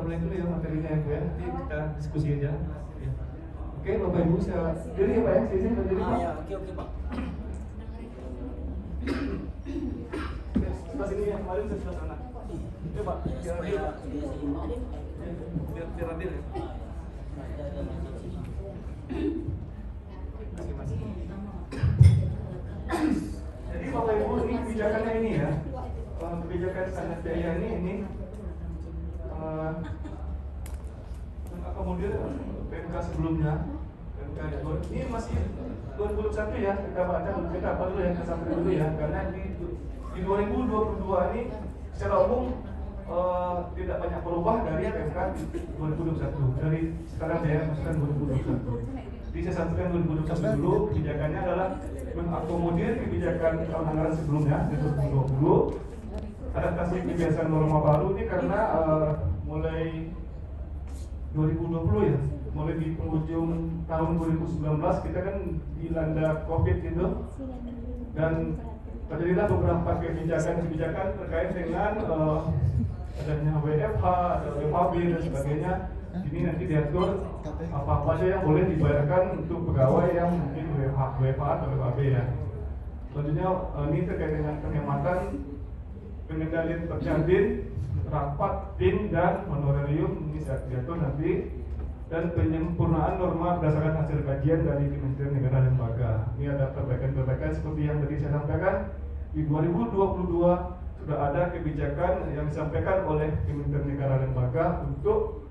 mulai dulu ya materinya ya Bu ya. Nanti kita diskusi aja. Ya. Oke, Bapak Ibu saya diri ya Pak ya, sini berdiri Pak. Ya, oke Pak. Sebelah sini ya, kemarin saya sebelah sana. Oke Pak, biar adil Pak. Biar adil ya. Masih. Jadi Bapak Ibu ini kebijakannya ini ya. Kebijakan standar biaya ini mengakomodir PMK sebelumnya. PMK ini masih 2021 ya, kita baca dulu ya, kita sampai dulu ya, karena di 2022 ini secara umum tidak banyak berubah dari PMK 2021 dari sekarang ya, maksudnya 2021. Jadi saya sampaikan 2021 dulu, kebijakannya adalah mengakomodir kebijakan tahun anggaran sebelumnya di 2020. Adaptasi kebiasaan norma baru ini karena mulai 2020 ya, mulai di penghujung tahun 2019 kita kan dilanda COVID gitu, dan terjadilah beberapa kebijakan terkait dengan adanya WFH, ada WFHB dan sebagainya. Ini nanti diatur apa saja yang boleh dibayarkan untuk pegawai yang mungkin WFH atau WFHB ya. Selanjutnya ini terkait dengan penghematan pengendalian percardin, rapat, PIN dan honorarium ini diatur nanti, dan penyempurnaan norma berdasarkan hasil kajian dari Kementerian Negara dan Lembaga. Ini ada perbaikan-perbaikan seperti yang tadi saya sampaikan. Di 2022 sudah ada kebijakan yang disampaikan oleh Kementerian Negara dan Lembaga untuk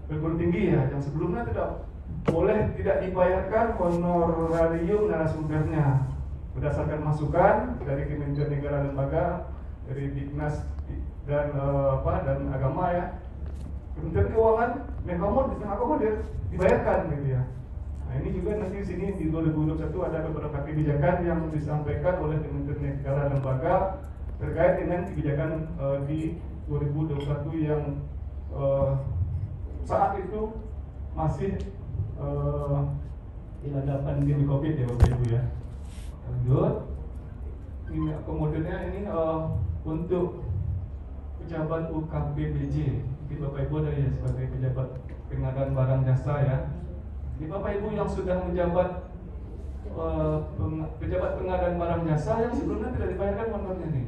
perguruan tinggi ya, yang sebelumnya tidak dibayarkan honorarium narasumbernya berdasarkan masukan dari Kementerian Negara dan Lembaga, dari Dignas dan dan agama ya. Kementerian Keuangan mengakomodir dibayarkan gitu ya. Nah ini juga nanti di sini di 2021 ada beberapa kebijakan yang disampaikan oleh Kementerian Negara dan Lembaga terkait dengan kebijakan di 2021 yang saat itu masih dilanda pandemi COVID ya Bapak Ibu ya. Lanjut, ini akomodirnya ini untuk pejabat UKPBJ. Jadi Bapak Ibu ada ya sebagai pejabat pengadaan barang jasa ya. Ini Bapak Ibu yang sudah menjabat pejabat pengadaan barang jasa yang sebelumnya tidak dibayarkan honornya nih,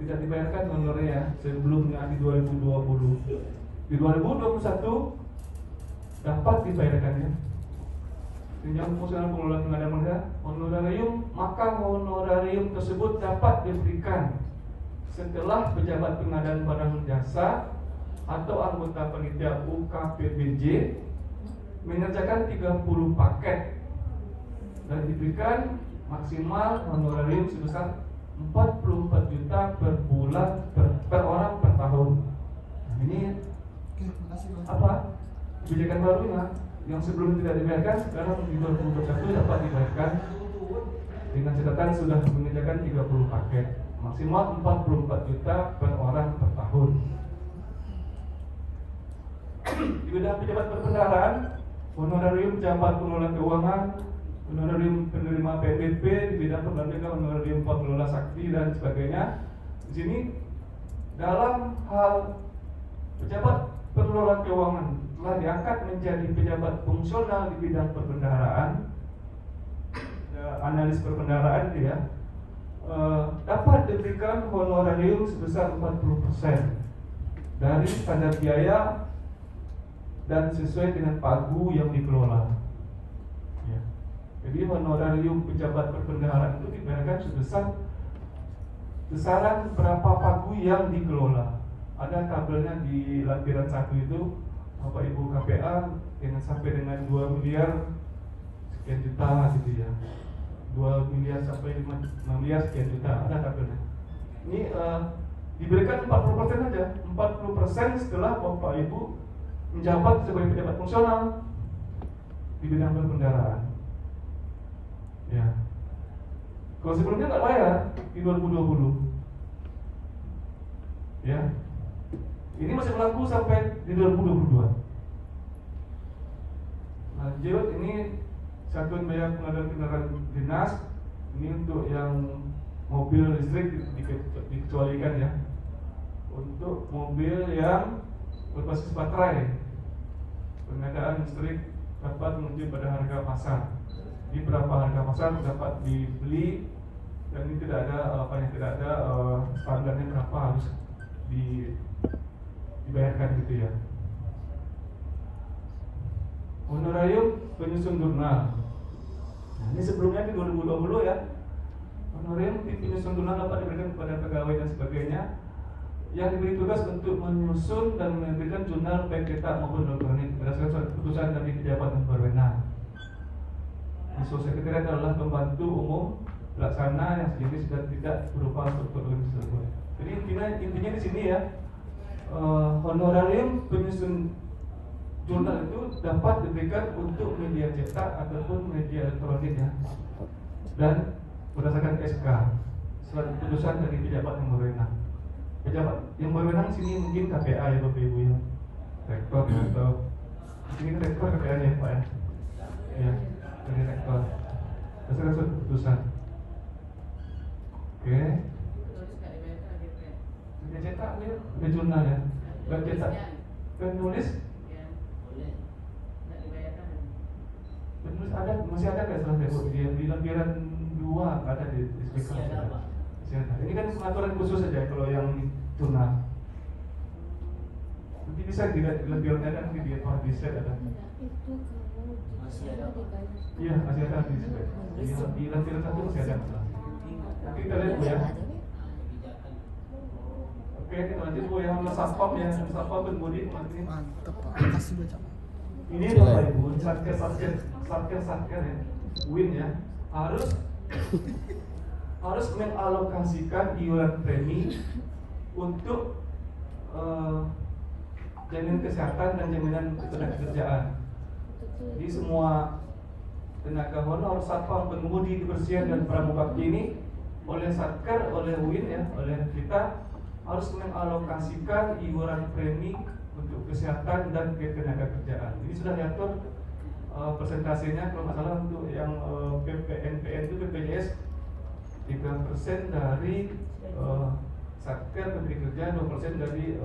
tidak dibayarkan honornya sebelumnya di 2020. Di 2021 dapat dibayarkan ya. Tunjangan fungsional pengelolaan pengadaan modal honorarium, maka honorarium tersebut dapat diberikan setelah pejabat pengadaan barang jasa atau anggota panitia UKPBJ mengerjakan 30 paket dan diberikan maksimal honorarium sebesar 44 juta per bulan per orang per tahun. Nah, ini apa kebijakan barunya yang sebelum tidak dibayarkan, sekarang di 2021 dapat dibayarkan dengan catatan sudah mengerjakan 30 paket maksimal 44 juta per orang per tahun. Di bidang pejabat perbendaharaan, honorarium pejabat pengelola keuangan, honorarium penerima PPP, di bidang perbankan honorarium pengelola sakti dan sebagainya. Di sini dalam hal pejabat pengelola keuangan telah diangkat menjadi pejabat fungsional di bidang perbendaharaan, analis perbendaharaan itu ya, dapat diberikan honorarium sebesar 40% dari standar biaya dan sesuai dengan pagu yang dikelola. Ya. Jadi honorarium pejabat perbendaharaan itu dibayarkan sebesar besaran berapa pagu yang dikelola. Ada tabelnya di lampiran 1 itu Bapak Ibu KPA dengan sampai dengan 2 miliar sekian juta gitu ya, 2 miliar sampai 5 miliar sekian juta, ada tabelnya. Ini diberikan 40% saja, 40% setelah Bapak Ibu menjabat sebagai pejabat fungsional di bidang perbendaharaan. Ya. Kalau sebelumnya nggak bayar di 2020, ya. Ini masih berlaku sampai di 2022. Lanjut, ini satuan biaya pengadaan kendaraan dinas. Ini untuk yang mobil listrik dikecualikan ya. untuk mobil yang berbasis baterai. Pengadaan listrik dapat menunjuk pada harga pasar. Di berapa harga pasar dapat dibeli, dan ini tidak ada standarnya berapa harus dibayarkan gitu ya. Honorarium penyusun jurnal. Nah, ini sebelumnya di 2020 ya. Honorarium penyusun jurnal dapat diberikan kepada pegawai dan sebagainya yang diberi tugas untuk menyusun dan menerbitkan jurnal baik cetak maupun elektronik berdasarkan keputusan dari pejabat yang berwenang. Unsur sekretariat adalah pembantu umum pelaksana yang sejenis dan tidak berupa struktur organisasi tersebut. Jadi intinya di sini ya, honorarium penyusun jurnal itu dapat diberikan untuk media cetak ataupun media elektronik ya, dan berdasarkan SK surat keputusan dari pejabat yang berwenang. Pejabat yang berwenang sini mungkin KPA ya Bapak Ibu ya, rektor ya, atau ini rektor KPA ya Pak ya, dari rektor berdasarkan surat keputusan. Oke. Media cetak ini jurnal ya, dan cetak penulis. Penulis ada, masih ada nggak salah saya di lembaran 2 ada di speaker. Ini kan pengaturan khusus saja kalau yang jurnal. Nanti bisa dilihat di lembaran ada di slide ada. Masih ada. Iya masih ada di slide. Di lembaran 1 masih ada. Nanti kita lihat Bu ya. Oke, kita lanjut Bu yang satpam ya, satpam pengemudi nanti. Mantap Pak, kasih baca. Ini Bapak Ibu, satker ya, Win ya, harus mengalokasikan iuran premi untuk jaminan kesehatan dan jaminan ketenagakerjaan. Jadi semua tenaga honor, satpam, pengemudi, kebersihan dan pramuka ini oleh satker, oleh Win ya, oleh kita harus mengalokasikan iuran premi untuk kesehatan dan ketenagakerjaan. Ini sudah diatur persentasenya kalau nggak salah untuk yang PPNPN itu BPJS 3% dari satker menteri kerja, 2% dari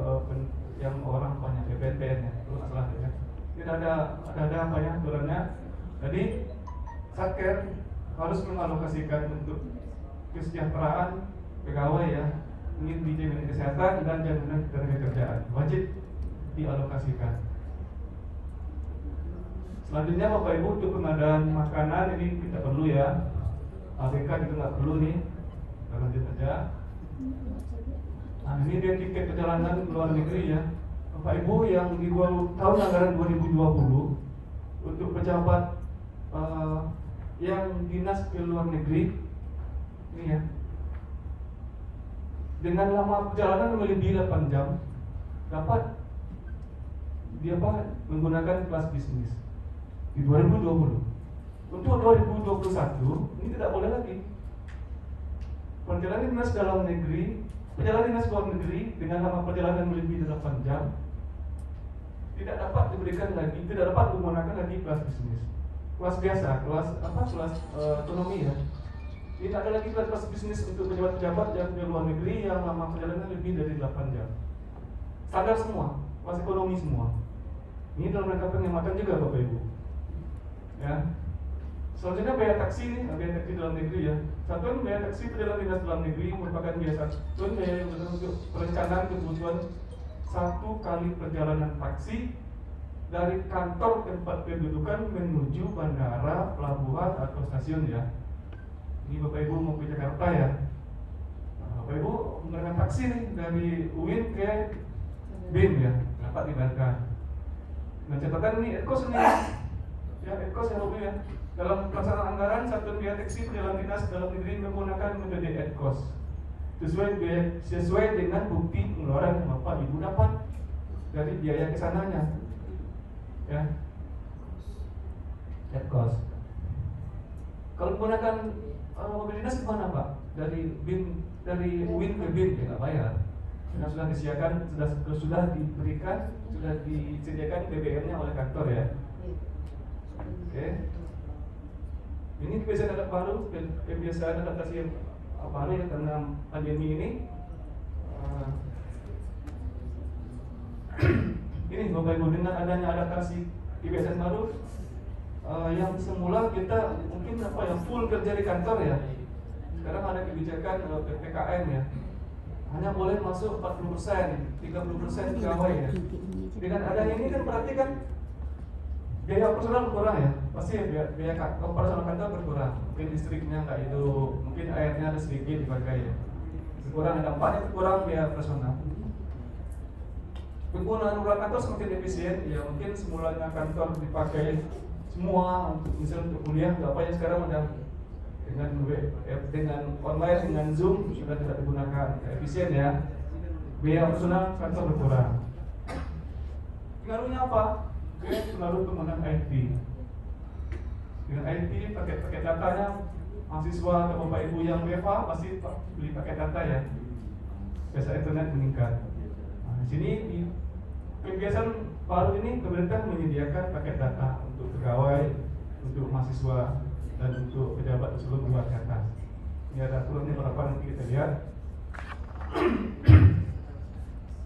yang orang banyak PPNPN ya, kalau nggak salah ya. Ini ada apa ya aturannya. Jadi satker harus mengalokasikan untuk kesejahteraan pegawai ya, ini di jaminan kesehatan dan jaminan ketenagakerjaan wajib dialokasikan. Selanjutnya Bapak Ibu untuk pengadaan makanan ini kita perlu ya. ABK juga nggak perlu nih. Kita lanjut aja. Nah ini dia tiket perjalanan ke luar negeri ya. Bapak Ibu yang di tahun anggaran 2020 untuk pejabat yang dinas ke luar negeri ini ya, dengan lama perjalanan melebihi 8 jam dapat dia menggunakan kelas bisnis di 2020. Untuk 2021 ini tidak boleh lagi. Perjalanan dinas dalam negeri, perjalanan dinas luar negeri dengan lama perjalanan melebihi 8 jam tidak dapat diberikan lagi, tidak dapat menggunakan lagi kelas bisnis. Kelas biasa, kelas ekonomi ya. Tidak ada lagi kelas bisnis untuk pejabat-pejabat yang di luar negeri yang lama perjalanan lebih dari 8 jam. Standar semua, kelas ekonomi semua. Ini dalam rangka penghematan juga Bapak Ibu. Ya. Selanjutnya biaya taksi nih, biaya taksi dalam negeri ya. Satuan biaya taksi perjalanan dinas dalam negeri merupakan biaya satuan biaya yang untuk perencanaan kebutuhan 1 kali perjalanan taksi dari kantor tempat kedudukan menuju bandara, pelabuhan atau stasiun ya. Ini Bapak Ibu mau ke Jakarta ya. Nah, Bapak Ibu menggunakan taksi nih dari UIN ke BIM ya, dapat dibayarkan. Nah catatan ini EDKOS ini ya, EDKOS ya Bapak ya. Dalam pelaksanaan anggaran satuan biaya taksi perjalanan dinas dalam negeri menggunakan metode EDKOS sesuai dengan bukti pengeluaran yang Bapak Ibu dapat dari biaya kesananya ya, EDKOS. Kalau menggunakan mobil dinas gimana Pak? Dari BIM, dari UIN ke BIM ya nggak bayar. Karena sudah disediakan, sudah diberikan, sudah disediakan BBM-nya oleh kantor ya. Oke. Ini kebiasaan adat baru, kebiasaan adaptasi yang baru ya karena pandemi ini. ini Bapak Ibu, dengan adanya adaptasi IBSN baru, yang semula kita mungkin yang full kerja di kantor ya, sekarang ada kebijakan PPKM ya, hanya boleh masuk 40%, 30% pegawai ya. Dengan adanya ini kan berarti kan biaya operasional berkurang ya, pasti biaya operasional kantor berkurang. Mungkin listriknya nggak hidup, mungkin airnya ada sedikit dipakai ya, berkurang, dampaknya berkurang biaya operasional. Penggunaan ruang kantor semakin efisien ya, mungkin semulanya kantor dipakai semua untuk misalnya untuk kuliah, apa yang sekarang udah dengan online, dengan Zoom sudah tidak digunakan, efisien ya, biaya operasional kantor berkurang. Pengaruhnya apa? Pengaruh penggunaan IT. Dengan IT, paket datanya, mahasiswa atau Bapak Ibu yang WFA pasti beli paket data ya, biasa internet meningkat. Nah, di sini di kebiasaan baru ini pemerintah menyediakan paket data untuk pegawai, untuk mahasiswa, dan untuk pejabat tersebut luar ke atas. Ini ada aturannya berapa nanti kita lihat.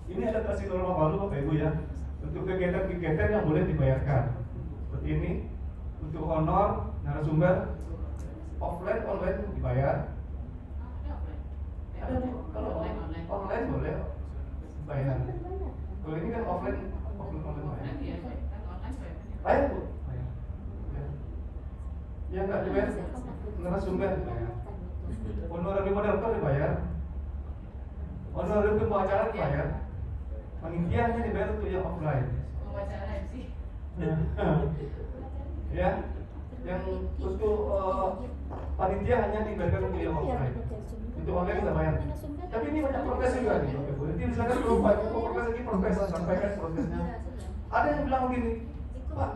Ini adaptasi norma baru Bapak Ibu ya, untuk kegiatan-kegiatan yang boleh dibayarkan. Seperti ini, untuk honor narasumber offline, online dibayar. Ada kalau online boleh bayar. Kalau ini kan offline bayar. Bayar Bu. Yang nggak dibayar narasumber dibayar. Honorarium moderator dibayar. Honorarium pembawa acara dibayar. Panitia hanya dibayar untuk yang offline. Ya, yang untuk panitia hanya dibayarkan untuk yang offline. Untuk online kita bayar. Tapi ini banyak progres juga nih. Nanti misalkan kalau progres lagi progres, sampaikan progresnya. Ada yang bilang begini, Pak,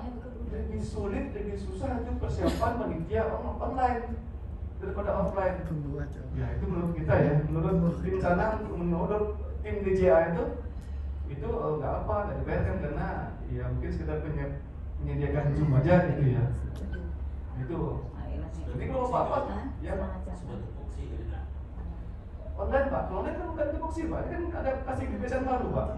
lebih sulit, lebih susah itu persiapan panitia online daripada offline. Ya itu menurut kita ya, menurut tim sana, menurut tim DJA itu nggak apa, nggak dibayarkan karena ya mungkin sekedar menyediakan Zoom aja gitu ya. Itu. Jadi kalau apa ya online Pak, online kan bukan tupoksi Pak, ini kan ada kasih kebiasaan baru Pak.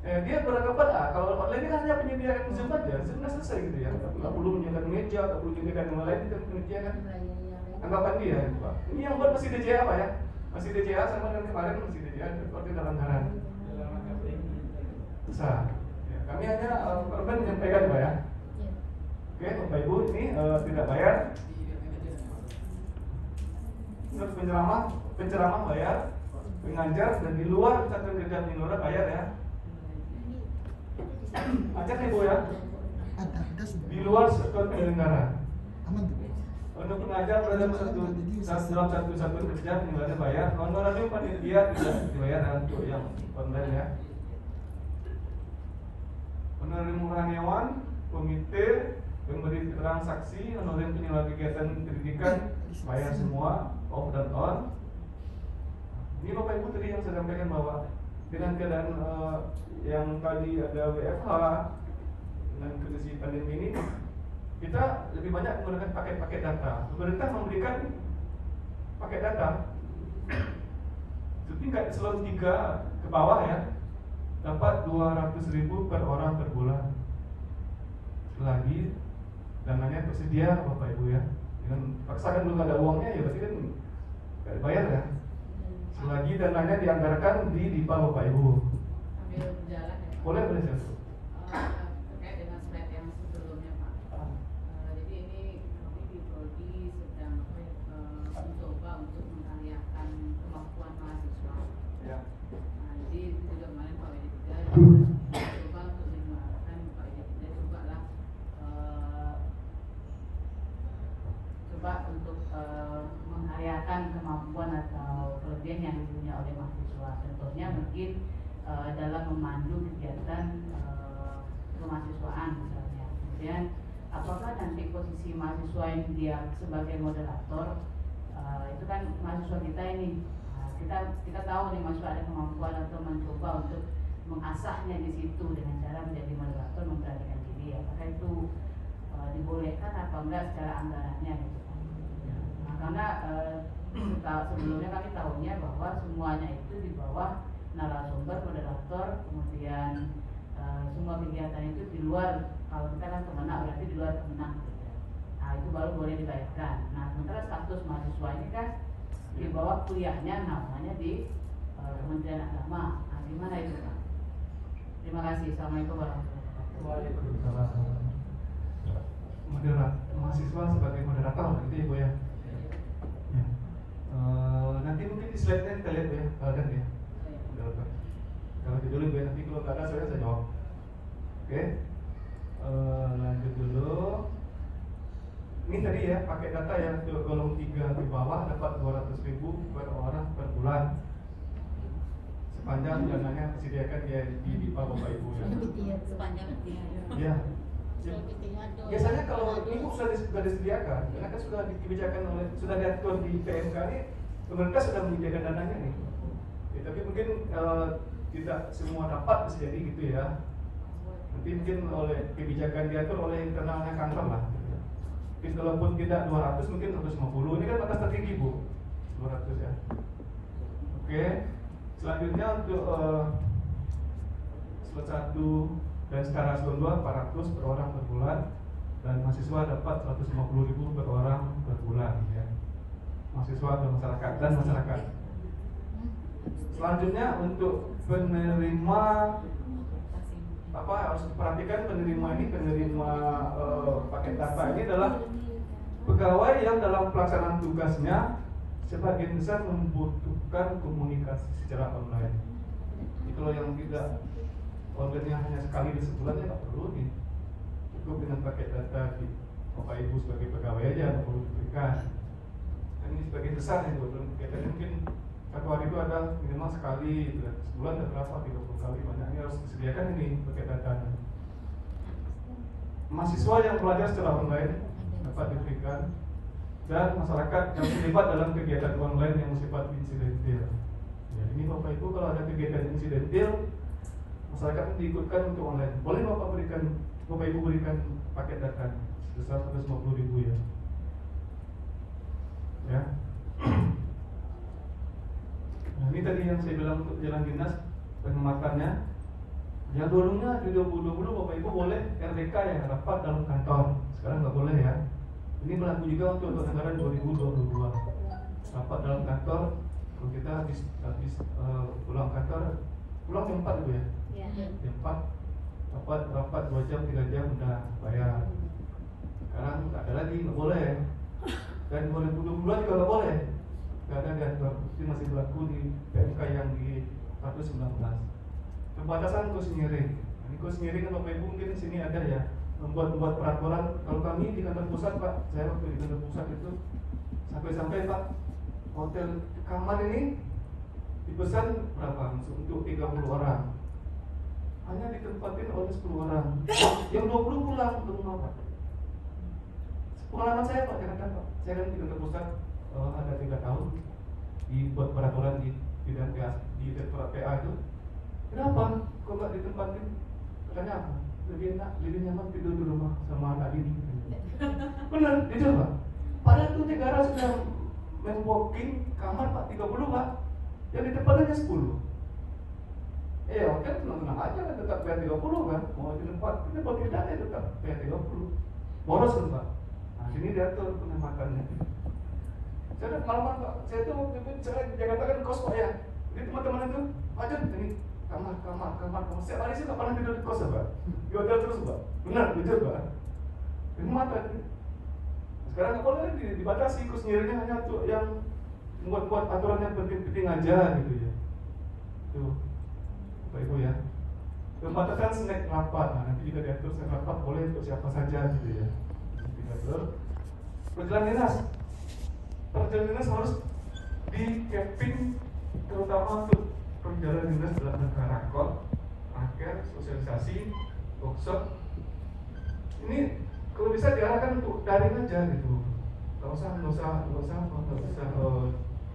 Dia beranggapan kalau online ini hanya penyediaan Zoom aja, sudah selesai gitu ya. Nggak perlu menyediakan meja, nggak perlu menyediakan yang lain, itu penelitian kan. Anggapan dia gitu Pak. Ini yang buat masih DJA Pak ya, masih DJA sama dengan kemarin masih DJA seperti dalam anggaran. Bisa. Ya, kami hanya korban menyampaikan Pak ya. Oke, Bapak Ibu ini tidak bayar. Terus penceramah bayar, pengajar dan di luar pesantren kerja di luar bayar ya. Ajar nih Bu ya. Di luar sektor penyelenggara. Untuk pengajar berada dalam satu satuan kerja penyelenggara bayar. Honorarium panitia tidak dibayar untuk yang online ya. Honorarium karyawan, komite, pemberi keterangan saksi, honorarium penyelenggara kegiatan pendidikan bayar semua, off dan on. Ini Bapak Ibu tadi yang saya sampaikan bahwa dengan keadaan yang tadi ada WFH dengan kondisi pandemi ini, kita lebih banyak menggunakan paket-paket data. Pemerintah memberikan paket data setingkat eselon 3 ke bawah ya, dapat 200.000 per orang per bulan. Selagi dananya tersedia Bapak Ibu ya, dengan paksakan belum ada uangnya ya berarti kan nggak dibayar ya. Selagi dananya dianggarkan di DIPA Bapak Ibu. Sambil berjalan ya. Boleh saya. Terkait dengan slide yang sebelumnya Pak. Jadi ini kami di Prodi sedang mencoba untuk mengalihkan kemampuan mahasiswa. Ya. Nah, jadi itu juga kemarin Pak Widi juga mencoba untuk menyuarakan Pak Widi juga coba untuk mengalihkan kemampuan atau kelebihan yang dipunya oleh mahasiswa. Contohnya mungkin dalam memandu kegiatan kemahasiswaan misalnya. Kemudian apakah nanti posisi mahasiswa yang dia sebagai moderator, itu kan mahasiswa kita ini, kita tahu nih mahasiswa ada kemampuan atau mencoba untuk mengasahnya di situ dengan cara menjadi moderator, memberanikan diri. Apakah itu dibolehkan atau enggak secara anggarannya gitu. Nah, karena sebelumnya kami tahunya bahwa semuanya itu di bawah narasumber, moderator, kemudian semua kegiatan itu di luar, kalau kita kan Kemenak berarti di luar Kemenak gitu. Nah itu baru boleh dibayarkan. Nah sementara status mahasiswa ini kan di bawah kuliahnya namanya di Kementerian Agama. Nah gimana itu Pak? Terima kasih. Assalamualaikum warahmatullahi wabarakatuh. Waalaikumsalam. Mahasiswa sebagai moderator gitu ya Bu ya. Ya. Nanti mungkin di slide-nya kita lihat ya, ada ya. Moderator. Kalau dulu Bu ya, nanti kalau nggak ada saya jawab. Oke. Lanjut dulu. Ini tadi ya, pakai data yang golong 3 di bawah dapat 200.000 per orang per bulan. Sepanjang dananya disediakan di IPA Bapak Ibu ya. Sepanjang Ya. Biasanya kalau ibu sudah disediakan, karena kan sudah dikerjakan oleh, sudah diatur di PMK ini, pemerintah sudah menyediakan dananya nih. Ya, tapi mungkin tidak semua dapat bisa jadi gitu ya. Nanti mungkin oleh kebijakan diatur oleh internalnya kantor lah. Mungkin kalaupun tidak 200 mungkin 150. Ini kan batas tertinggi Bu, 200 ya. Oke. Selanjutnya untuk slot 1 dan setara slot 2 400 per orang per bulan, dan mahasiswa dapat 150.000 per orang per bulan ya. Mahasiswa atau masyarakat dan masyarakat. Selanjutnya untuk penerima apa harus diperhatikan, penerima ini paket data ini adalah pegawai yang dalam pelaksanaan tugasnya sebagian besar membutuhkan komunikasi secara online. Itu loh yang tidak online hanya sekali di sebulan ya nggak perlu nih, cukup dengan paket data di Bapak Ibu sebagai pegawai aja nggak perlu diberikan. Ini sebagian besar ya Bu, kayaknya mungkin satu hari itu ada minimal sekali, sebulan ada berapa 30 kali, banyaknya harus disediakan ini paket datanya. Mahasiswa yang belajar secara online dapat diberikan, dan masyarakat yang terlibat dalam kegiatan online yang bersifat insidentil. Ya, ini Bapak Ibu kalau ada kegiatan insidentil, masyarakat diikutkan untuk online. Boleh Bapak Ibu berikan paket data sebesar 150.000 ya. Ya. Nah, ini tadi yang saya bilang untuk jalan dinas penghematannya. Yang dulunya di 2020 Bapak Ibu boleh RDK ya, rapat dalam kantor. Sekarang nggak boleh ya. Ini berlaku juga untuk anggaran 2022. Rapat dalam kantor, kalau kita habis pulang kantor, pulang jam 4 Ibu ya. Jam 4 rapat 2 jam 3 jam udah bayar. Sekarang nggak ada lagi, nggak boleh. Dan 2022 juga nggak boleh. Nggak ada diatur. Itu masih berlaku di PMK yang di 119. Pembatasan kos ngiring. Ini kos ngiring kan Bapak Ibu mungkin di sini ada ya, membuat peraturan. Kalau kami di kantor pusat Pak, saya waktu di kantor pusat itu sampai Pak, hotel kamar ini dipesan berapa? Untuk 30 orang. Hanya ditempatin oleh 10 orang. Yang 20 pulang ke rumah Pak. Pengalaman saya Pak, Jakarta Pak. Saya kan di kantor pusat ada 3 tahun dibuat peraturan di bidang Direktorat PA itu. Kenapa? Kok nggak ditempatin? Katanya apa? Lebih enak, lebih nyaman tidur di rumah sama anak ini. Benar, jujur Pak. Padahal itu negara sudah memboking kamar Pak 30 Pak. Yang ditempatinnya 10. Hotel tenang-tenang aja kan, tetap bayar 30 kan. Mau ditempatin, kalau tidak ya tetap bayar 30. Boros kan Pak. Nah sini diatur penghematannya. Saya ada pengalaman Pak. Saya tuh waktu itu Jakarta kan kos Pak ya. Jadi teman-teman itu, Pak Jon, ini kamar. Setiap hari saya nggak pernah tidur di kos ya Pak. Di hotel terus Pak. Benar, jujur Pak. Penghematan. Sekarang nggak boleh dibatasi, kos nyirirnya hanya untuk yang membuat aturan yang penting-penting aja gitu ya. Tuh, Bapak Ibu ya. Pembatasan snack rapat. Nah, nanti juga diatur snack rapat boleh untuk siapa saja gitu ya. Diatur. Perjalanan dinas harus di capping, terutama untuk perjalanan dinas dalam rangka rakor, akhir, sosialisasi, workshop. Ini kalau bisa diarahkan untuk daring aja gitu. Nggak usah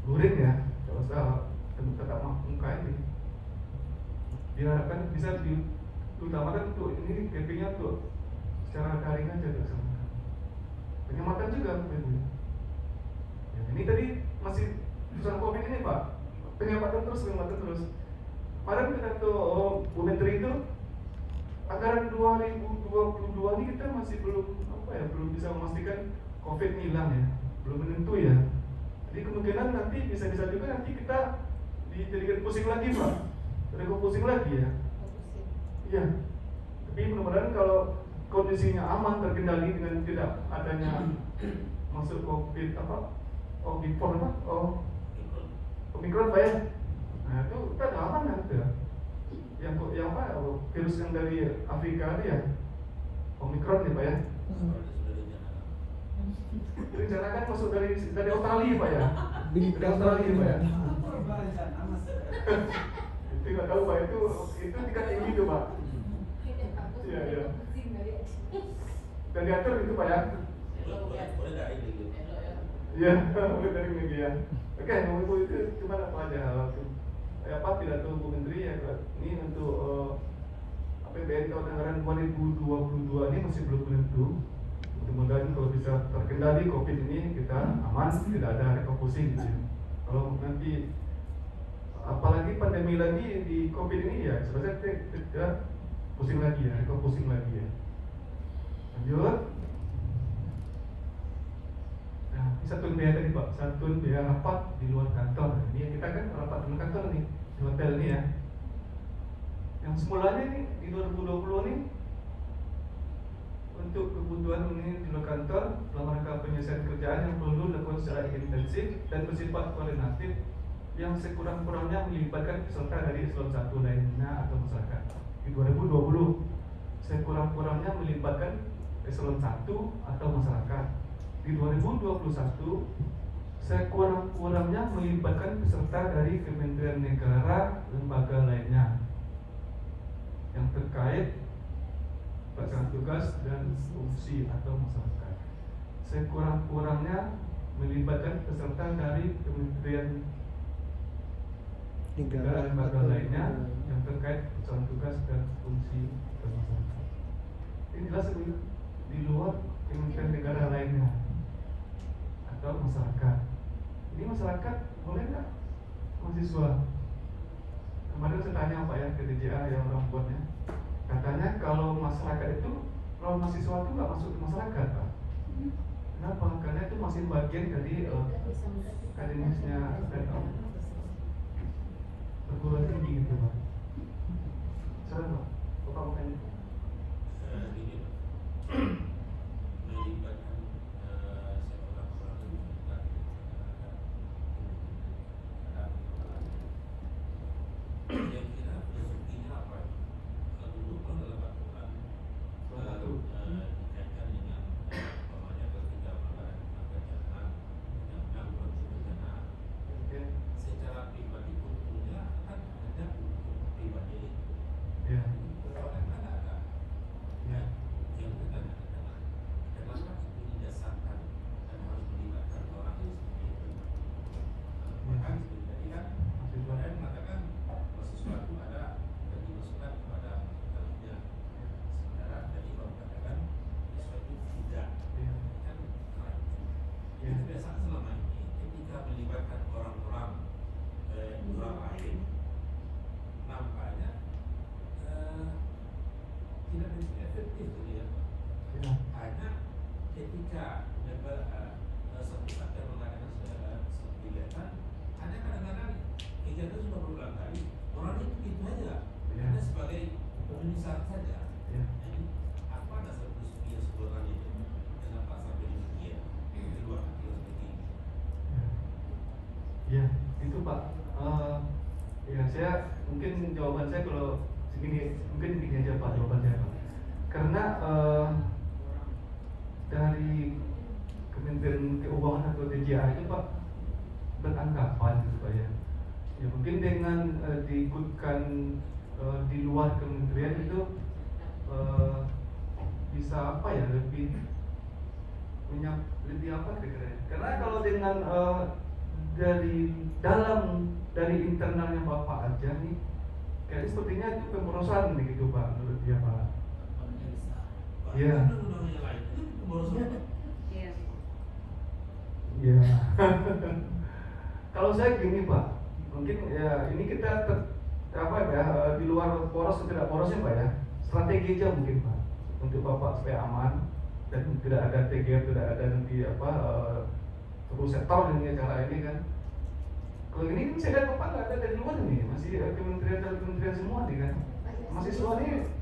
luring ya, nggak usah tetap muka ini. Diharapkan bisa diutamakan untuk ini cappingnya untuk secara daring aja dilaksanakan. Penghematan juga Ibu. Ya, ini tadi masih urusan COVID ini Pak. Penghematan terus. Kemarin kita tuh Bu Menteri itu anggaran 2022 ini kita masih belum bisa memastikan COVID hilang ya, belum menentu ya. Jadi kemungkinan nanti bisa-bisa juga nanti kita dijadikan pusing lagi Pak, jadi pusing lagi ya. Iya. Tapi mudah-mudahan kalau kondisinya aman, terkendali dengan tidak adanya masuk COVID Omikron Pak ya. Nah itu kita udah aman kan itu ya. Yang virus yang dari Afrika itu ya Omikron nih Pak ya. Direncanakan masuk dari Australia Pak ya. Dari Australia Pak ya. Itu nggak tahu Pak, itu tingkat tinggi itu Pak. Iya. Dan diatur itu Pak ya. Iya, boleh dari media. Oke, ngomong itu cuma apa aja pidato Bu Menteri ya, ini untuk APBN tahun anggaran 2022 ini masih belum menentu. Mudah-mudahan kalau bisa terkendali COVID ini kita aman, tidak ada refocusing gitu. Kalau nanti apalagi pandemi lagi di COVID ini ya sebenarnya kita pusing lagi ya, refocusing lagi ya. Lanjut. Nah, satu biaya tadi Pak, satu biaya rapat di luar kantor. Ini kita kan rapat di luar kantor nih, di hotel nih ya. Yang semulanya nih di 2020 nih untuk kebutuhan ini di luar kantor dalam rangka penyelesaian kerjaan yang perlu dilakukan secara intensif dan bersifat koordinatif yang sekurang-kurangnya melibatkan peserta dari eselon 1 lainnya atau masyarakat. Di 2020 sekurang-kurangnya melibatkan eselon 1 atau masyarakat. Di 2021 sekurang-kurangnya melibatkan peserta dari kementerian negara, lembaga lainnya yang terkait pelaksanaan tugas dan fungsi atau masyarakat. Sekurang-kurangnya melibatkan peserta dari kementerian negara, lembaga lainnya yang terkait pelaksanaan tugas dan fungsi atau masyarakat. Ini jelas di luar kementerian negara lainnya atau masyarakat. Ini masyarakat boleh nggak mahasiswa? Kemarin saya tanya Pak ya ke DJA yang orang buatnya, katanya kalau masyarakat itu, kalau mahasiswa itu nggak masuk ke masyarakat Pak. Kenapa? Karena itu masih bagian dari akademisnya perguruan tinggi gitu Pak. Salah Pak, Bapak mau tanya? Ya, itu Pak. Ya saya mungkin jawaban saya kalau segini, mungkin begini aja Pak jawaban saya Pak. Karena dari Kementerian Keuangan atau DJA itu Pak beranggapan gitu Pak ya. Ya mungkin dengan diikutkan di luar kementerian itu bisa apa ya, lebih apa kira-kira. Karena kalau dengan dari internalnya Bapak aja nih, kayaknya sepertinya itu pemborosan nih gitu Pak, menurut dia Pak. Iya. Iya. Kalau saya gini Pak, mungkin ya ini kita di luar poros atau tidak porosnya Pak ya. strategi aja mungkin Pak untuk Bapak supaya aman dan tidak ada TGR, tidak ada nanti terus sektor dengan cara ini kan. Kalau ini kan saya lihat Bapak nggak ada dari luar nih, masih kementerian semua nih kan.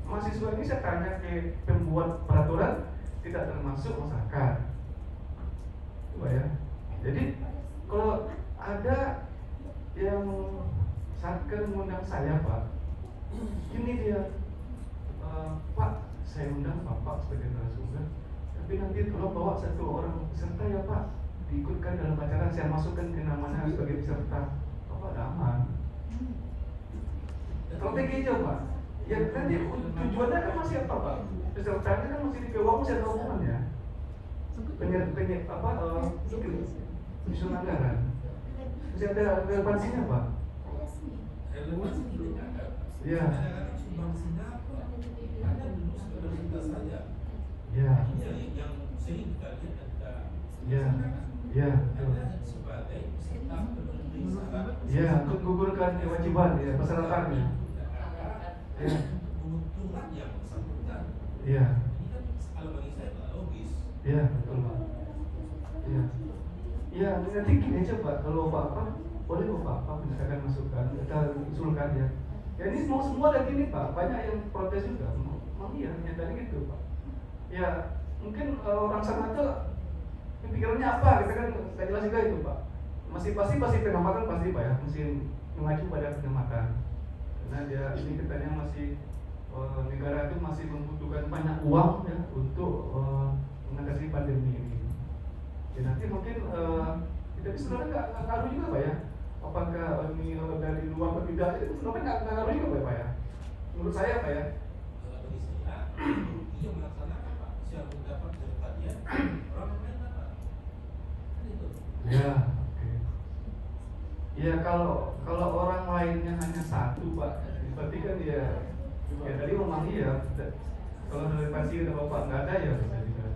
Mahasiswa ini saya tanya ke pembuat peraturan tidak termasuk masyarakat, coba ya. Jadi kalau ada yang Satker mengundang saya Pak, ini dia Pak, saya undang Bapak sebagai narasumber, tapi nanti tolong bawa satu orang peserta ya Pak, diikutkan dalam acara, saya masukkan ke namanya sebagai peserta. Bapak ada aman. Strategi aja Pak. Ya nanti tujuannya kan masih apa Pak? Pesertanya kan masih di PWA, masih ada hubungannya. Penyusun anggaran. Masih ada relevansinya Pak. Iya. Ya. Ya. Ya, untuk gugurkan kewajiban ya, persyaratannya. Ya. Ya. Ya, betul Pak. Ya. Ya, nanti gini aja Pak, kalau apa-apa boleh Bapak misalkan masukan, kita usulkan ya. Ya ini mau semua lagi nih Pak, banyak yang protes juga. Memang iya, nyatanya gitu Pak. Ya, mungkin orang sana tuh pikirannya apa, kita kan nggak jelas juga itu Pak. Pasti pengamatan pasti Pak ya, mesti mengacu pada pengamatan. Karena dia ini katanya masih negara itu masih membutuhkan banyak uang ya untuk mengatasi pandemi ini. Ya nanti mungkin kita sebenarnya nggak ngaruh juga Pak ya. Apakah ini dari luar atau tidak itu sebenarnya nggak ngaruh juga Pak ya. Menurut saya Pak ya. Iya melaksanakan Pak, siapa dapat pesertanya orang lain apa? Ya, oke. Ya kalau orang lainnya hanya satu Pak, berarti kan ya tadi memang iya. Kalau relevansi ada Bapak nggak ada ya bisa juga.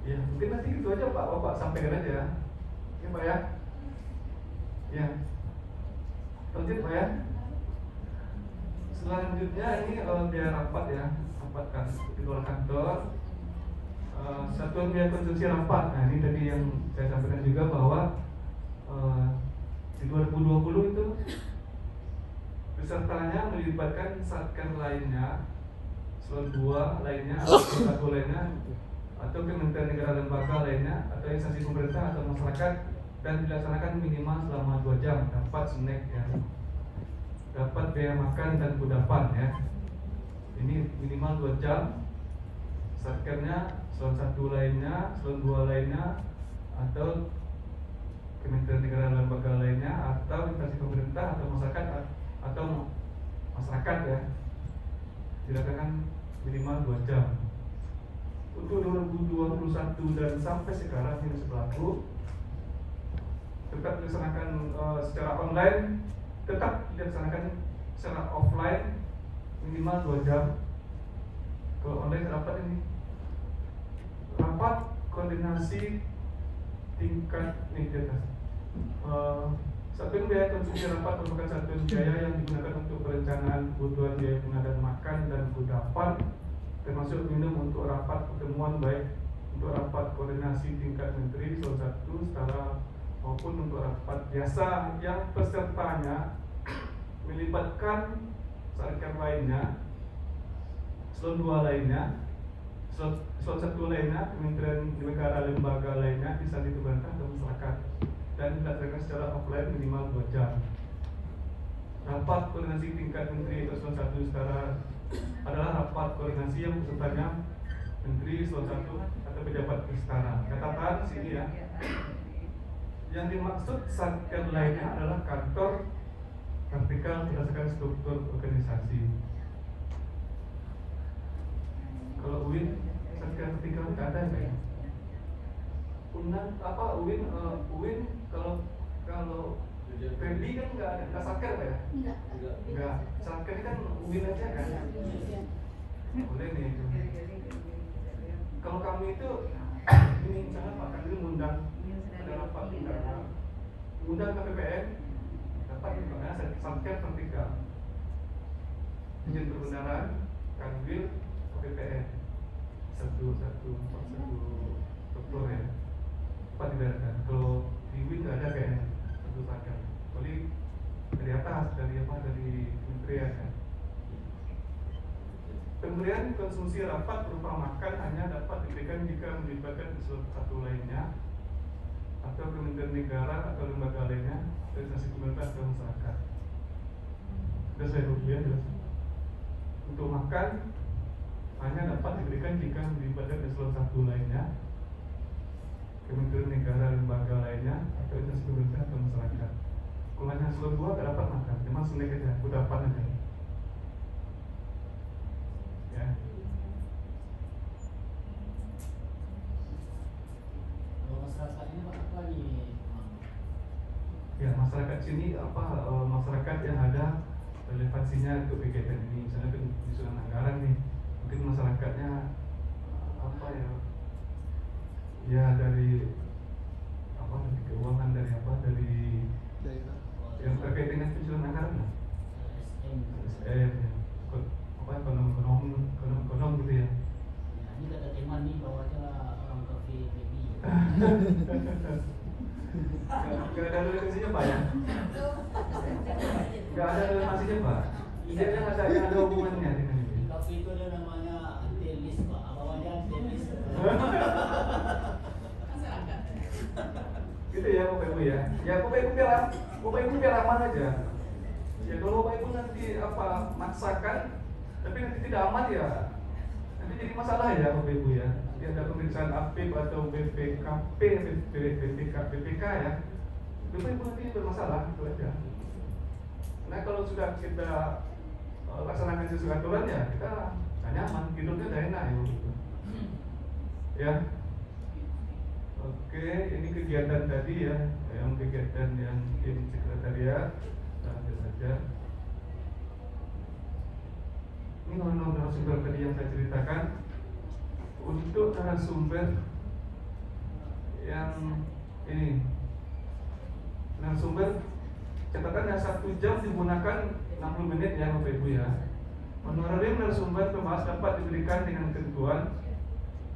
Ya mungkin nanti gitu aja Pak, Bapak sampaikan aja. Ya Pak ya. Ya. Lanjut Pak ya. Selanjutnya ini biaya rapat ya, rapat kan di luar kantor. Satuan biaya konsumsi rapat. Nah ini tadi yang saya sampaikan juga bahwa di 2020 itu pesertanya melibatkan satker lainnya, slot 2 lainnya, atau slot 1 lainnya, atau kementerian negara lembaga lainnya, atau instansi pemerintah atau masyarakat, dan dilaksanakan minimal selama 2 jam, dapat snack ya, dapat biaya makan dan kudapan ya. Ini minimal 2 jam. Satkernya slot 1 lainnya, slot 2 lainnya, atau kementerian negara lembaga lainnya, atau instansi pemerintah atau masyarakat ya, dilakukan minimal 2 jam. Untuk 2021 dan sampai sekarang ini berlaku, tetap dilaksanakan secara online, tetap dilaksanakan secara offline minimal 2 jam. Kalau online rapat ini rapat koordinasi tingkat nih di atas. Satuan biaya konsumsi rapat merupakan satuan biaya yang digunakan untuk perencanaan kebutuhan biaya pengadaan makan dan kudapan, termasuk minum untuk rapat pertemuan, baik untuk rapat koordinasi tingkat menteri slot 1 setara maupun untuk rapat biasa yang pesertanya melibatkan satker lainnya, slot 2 lainnya, slot 1 lainnya, kementerian negara lembaga lainnya, instansi pemerintah atau masyarakat, dan dilaksanakan secara offline minimal 2 jam. Rapat koordinasi tingkat menteri atau slot 1 setara adalah rapat koordinasi yang pesertanya menteri slot 1 atau pejabat setara. Catatan sini ya. Yang dimaksud satker lainnya adalah kantor vertikal berdasarkan struktur organisasi. Kalau UIN satker vertikal tidak ada ya. UIN kalau Febri kan nggak satker Pak ya? Enggak. Satker kan UIN aja kan? Boleh nih. Kalau kami itu ini misalnya Pak Kadri mengundang ada rapat undang ke PPN, dapat misalnya satker vertikal. izin perbendaharaan, kanwil, KPPN 1141 dokter ya, cepat dibayarkan. Kalau di WIN nggak ada kayaknya satu paket. Kecuali dari atas, dari kementerian kan. Pemberian konsumsi rapat berupa makan hanya dapat diberikan jika melibatkan unsur satu lainnya atau kementerian negara atau lembaga lainnya, organisasi pemerintah atau masyarakat. Sudah saya ujian jelas. Untuk makan hanya dapat diberikan jika melibatkan unsur satu lainnya, kementerian negara, lembaga lainnya atau organisasi pemerintah atau masyarakat. Kalau hanya unsur dua tak dapat makan, cuma snack aja, kudapan aja. Ya. Kalau masyarakat ini apa nih? Ya, masyarakat sini masyarakat yang ada relevansinya untuk kegiatan ini. Misalnya penyusunan anggaran nih, mungkin masyarakatnya apa ya? Ya dari keuangan, dari yang terkait dengan penyusunan anggaran lah. SDM ya. Ekonom gitu ya. Ya, ini kata teman nih bahwa orang kafe baby. Gak ada relevansinya Pak ya? Gak ada relevansinya Pak? Iya kan ada hubungannya dengan ini. Kafe itu ada namanya antelis Pak, bawahnya antelis. Gitu ya Bapak Ibu ya. Ya Bapak Ibu biar aman aja. Ya kalau Bapak Ibu nanti maksakan, tapi nanti tidak aman ya, nanti jadi masalah ya Bapak Ibu ya. Nanti ada pemeriksaan APIP atau BPKP, BPK ya. Bapak Ibu nanti bermasalah itu aja. Nah kalau sudah kita laksanakan sesuai aturan ya kita gak nyaman, hidupnya udah enak ya gitu. Ya. Oke, ini kegiatan tadi ya, yang kegiatan yang tim sekretariat. Lanjut saja. Ini narasumber tadi yang saya ceritakan. Untuk narasumber yang ini, narasumber catatannya 1 jam digunakan 60 menit ya Bapak Ibu ya. Honorarium narasumber pembahas dapat diberikan dengan ketentuan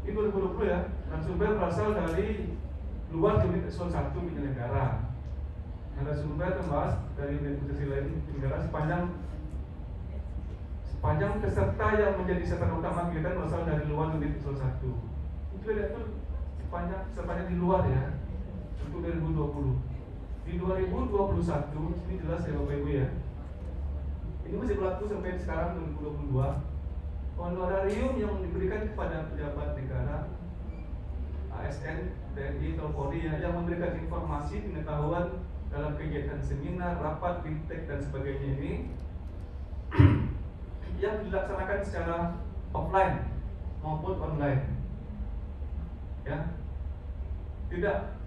ini 2020 ya. Narasumber berasal dari luar unit eselon 1 penyelenggara. Narasumber pembahas dari unit institusi lain negara sepanjang peserta yang menjadi sasaran utama kegiatan berasal dari luar unit eselon 1. Itu sepanjang di luar ya. Untuk 2020. Di 2021 ini jelas ya Bapak Ibu ya. Ini masih berlaku sampai sekarang 2022. Honorarium yang diberikan kepada pejabat negara, ASN, TNI, atau Polri yang memberikan informasi pengetahuan dalam kegiatan seminar, rapat, bimtek dan sebagainya ini yang dilaksanakan secara offline maupun online, ya, tidak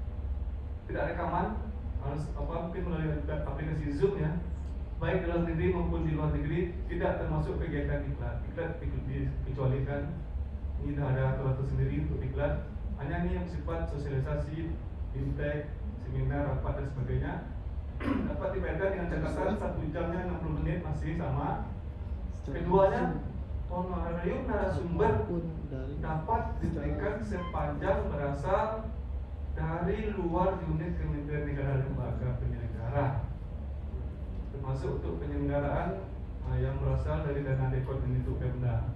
rekaman, harus mungkin melalui aplikasi Zoom ya, baik dalam negeri maupun di luar negeri, tidak termasuk kegiatan iklan dikecualikan. Ini tidak ada aturan tersendiri untuk iklan, hanya ini yang sifat sosialisasi, bimtek, seminar, rapat dan sebagainya dapat dibayarkan dengan catatan 1 jamnya 60 menit masih sama. Keduanya, honorarium narasumber dapat diberikan sepanjang berasal dari luar unit kementerian negara lembaga penyelenggara, termasuk untuk penyelenggaraan yang berasal dari dana dekot untuk Pemda.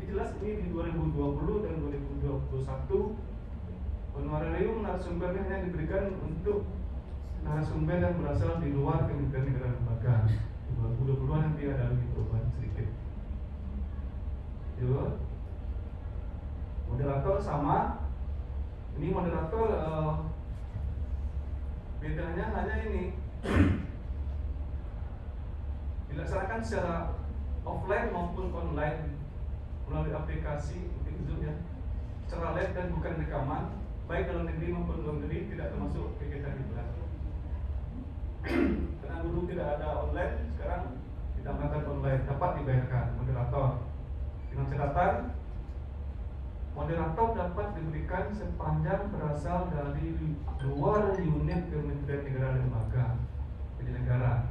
Jelas ini di 2020 dan 2021 honorarium narasumbernya hanya diberikan untuk narasumber yang berasal di luar kementerian negara lembaga. Di 2020 nanti ada lagi perubahan sedikit. Yuk. Moderator sama. Ini moderator bedanya hanya ini dilaksanakan secara offline maupun online melalui aplikasi Zoom ya, secara live dan bukan rekaman, baik dalam negeri maupun luar negeri, tidak termasuk kegiatan iklan. Karena dulu tidak ada online, sekarang ditambahkan online, dapat dibayarkan moderator dengan catatan moderator dapat diberikan sepanjang berasal dari luar unit kementerian negara lembaga penyelenggara.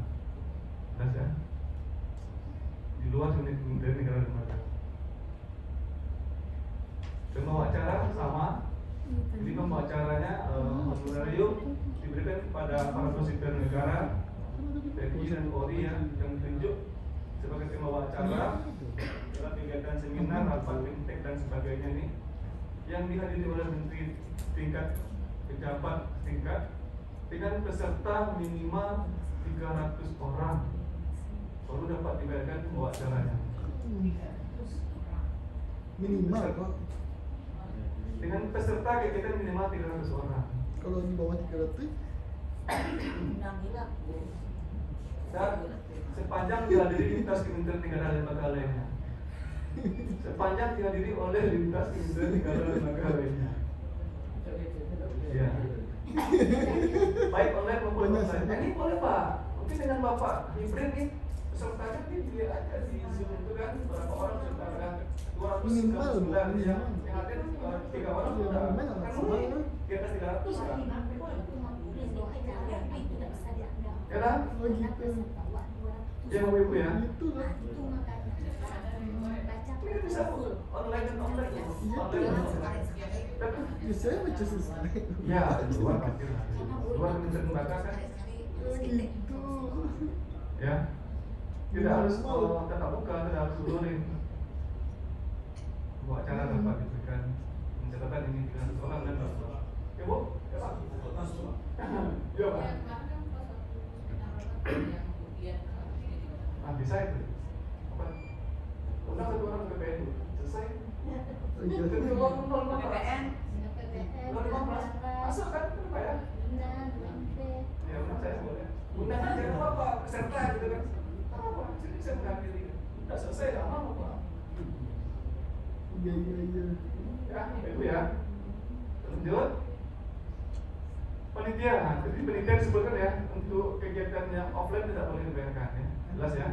Jelas ya? honorarium diberikan kepada para sipil negara, TNI dan Polri yang ditunjuk sebagai pembawa acara dalam kegiatan seminar, rapat, bimtek dan sebagainya nih, yang dihadiri oleh menteri tingkat, pejabat tingkat, dengan peserta minimal 300 orang baru dapat dibayarkan pembawa acaranya. Minimal Pak. Dengan peserta kegiatan minimal 300 orang. Kalau di bawah 300 Dan sepanjang dihadiri lintas kementerian negara dan lembaga lainnya. Sepanjang dihadiri oleh lintas kementerian negara dan lembaga lainnya. Ya. Baik online maupun offline. Ini boleh Pak. Mungkin dengan Bapak hibrid nih, pesertanya ini dilihat aja di Zoom itu kan berapa orang peserta, ada 239 yang hadir 3 orang sudah kan mulai di atas 300 kan. Ya kan? Oh gitu. Ya Bapak Ibu ya. Gitu lah. Ini bisa online dan offline. Online dan offline. Ya, saya baca selesai. Ya, luar pasti. Luar kementerian lembaga kan. Gitu. Ya. Tidak harus tatap muka, tidak harus luring. Buat acara dapat diberikan pencatatan ini dengan orang dan orang. Ya Bu, ya Pak. Ya Pak. Ah, bisa itu. Apa? Undang satu orang PPN dulu. Selesai. Kedua orang PPN. 015. Masuk kan Pak ya? Ya, undang saya boleh. Undang aja apa peserta gitu kan. Apa? Jadi saya menghadiri. Udah selesai enggak mau Pak. Iya. Ya, Ibu ya. Lanjut. Panitia, jadi panitia disebutkan ya, untuk kegiatan yang offline tidak boleh dibayarkan ya, jelas ya.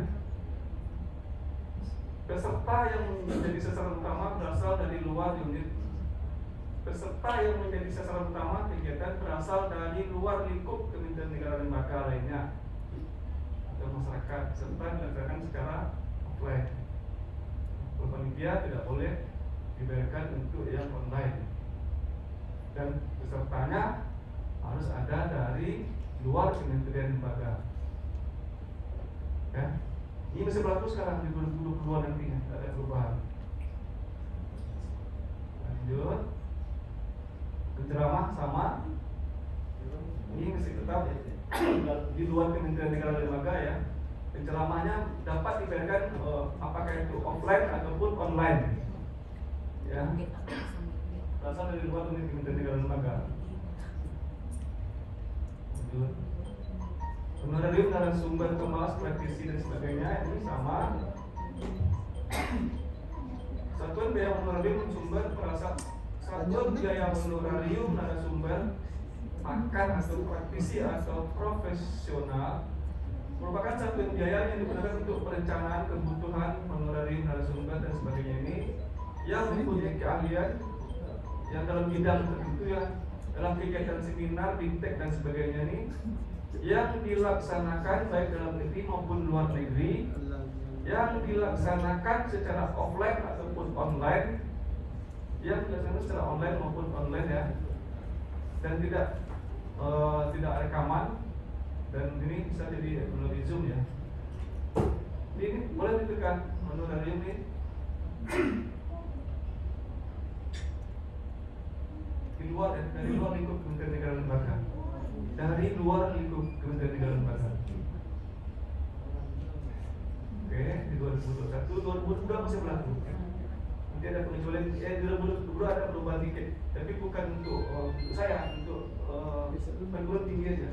Peserta yang menjadi sasaran utama berasal dari luar unit. Peserta yang menjadi sasaran utama kegiatan berasal dari luar lingkup kementerian negara dan lembaga lainnya atau masyarakat, serta dilaksanakan secara offline. Panitia tidak boleh dibayarkan untuk yang online, dan pesertanya harus ada dari luar kementerian lembaga. Ya, ini masih berlaku sekarang di 2022 nantinya, tidak ada perubahan. Lanjut, penceramah sama, ini masih tetap di luar kementerian negara dan lembaga ya. Penceramahnya dapat dibayarkan apakah itu offline ataupun online. Ya, berasal dari luar kementerian negara dan lembaga. Honorarium narasumber kemas, praktisi dan sebagainya ini sama. Satuan biaya honorarium sumber perasa satuan biaya honorarium narasumber pakar atau praktisi atau profesional merupakan satuan biaya yang digunakan untuk perencanaan kebutuhan honorarium narasumber dan sebagainya ini yang mempunyai keahlian yang dalam bidang tertentu ya, dalam kegiatan seminar, bimtek dan sebagainya ini yang dilaksanakan baik dalam negeri maupun luar negeri, yang dilaksanakan secara offline ataupun online, yang dilaksanakan secara online maupun online ya, dan tidak rekaman, dan ini bisa jadi melalui Zoom ya. Ini boleh ditekan honorarium ini. Dari luar lingkup kementerian negara dan lembaga, dari luar lingkup kementerian negara dan lembaga. Oke, di 2021, 2022 masih berlaku. Nanti ada pengecualian, di 2022 ada perubahan dikit, tapi bukan untuk saya, untuk perguruan tinggi aja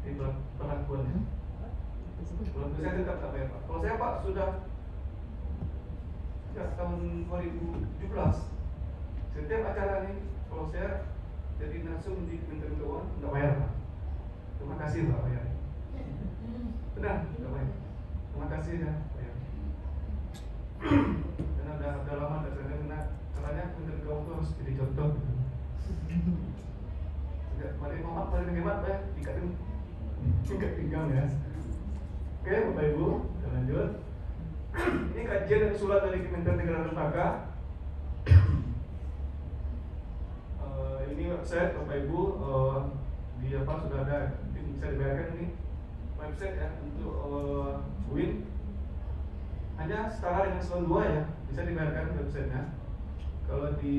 di perlakuannya. Kalau saya tetap tak bayar Pak. Kalau saya Pak sudah sejak tahun 2017 setiap acara ini, kalau saya jadi narsum di Kementerian Keuangan nggak bayar Pak. Terima kasih Pak bayar. Benar nggak bayar. Terima kasih ya bayar. Karena udah lama dasarnya, karena caranya Kementerian Keuangan itu harus jadi contoh. Mari Muhammad, mari hemat Pak ya, ikatin tingkat pinggang ya. Oke Bapak Ibu, kita lanjut. Ini kajian dan usulan dari Kementerian Negara dan Lembaga. Ini website Bapak Ibu, di apa sudah ada, bisa dibayarkan ini website ya untuk UIN hanya setara dengan eselon 2 ya, bisa dibayarkan websitenya. Kalau di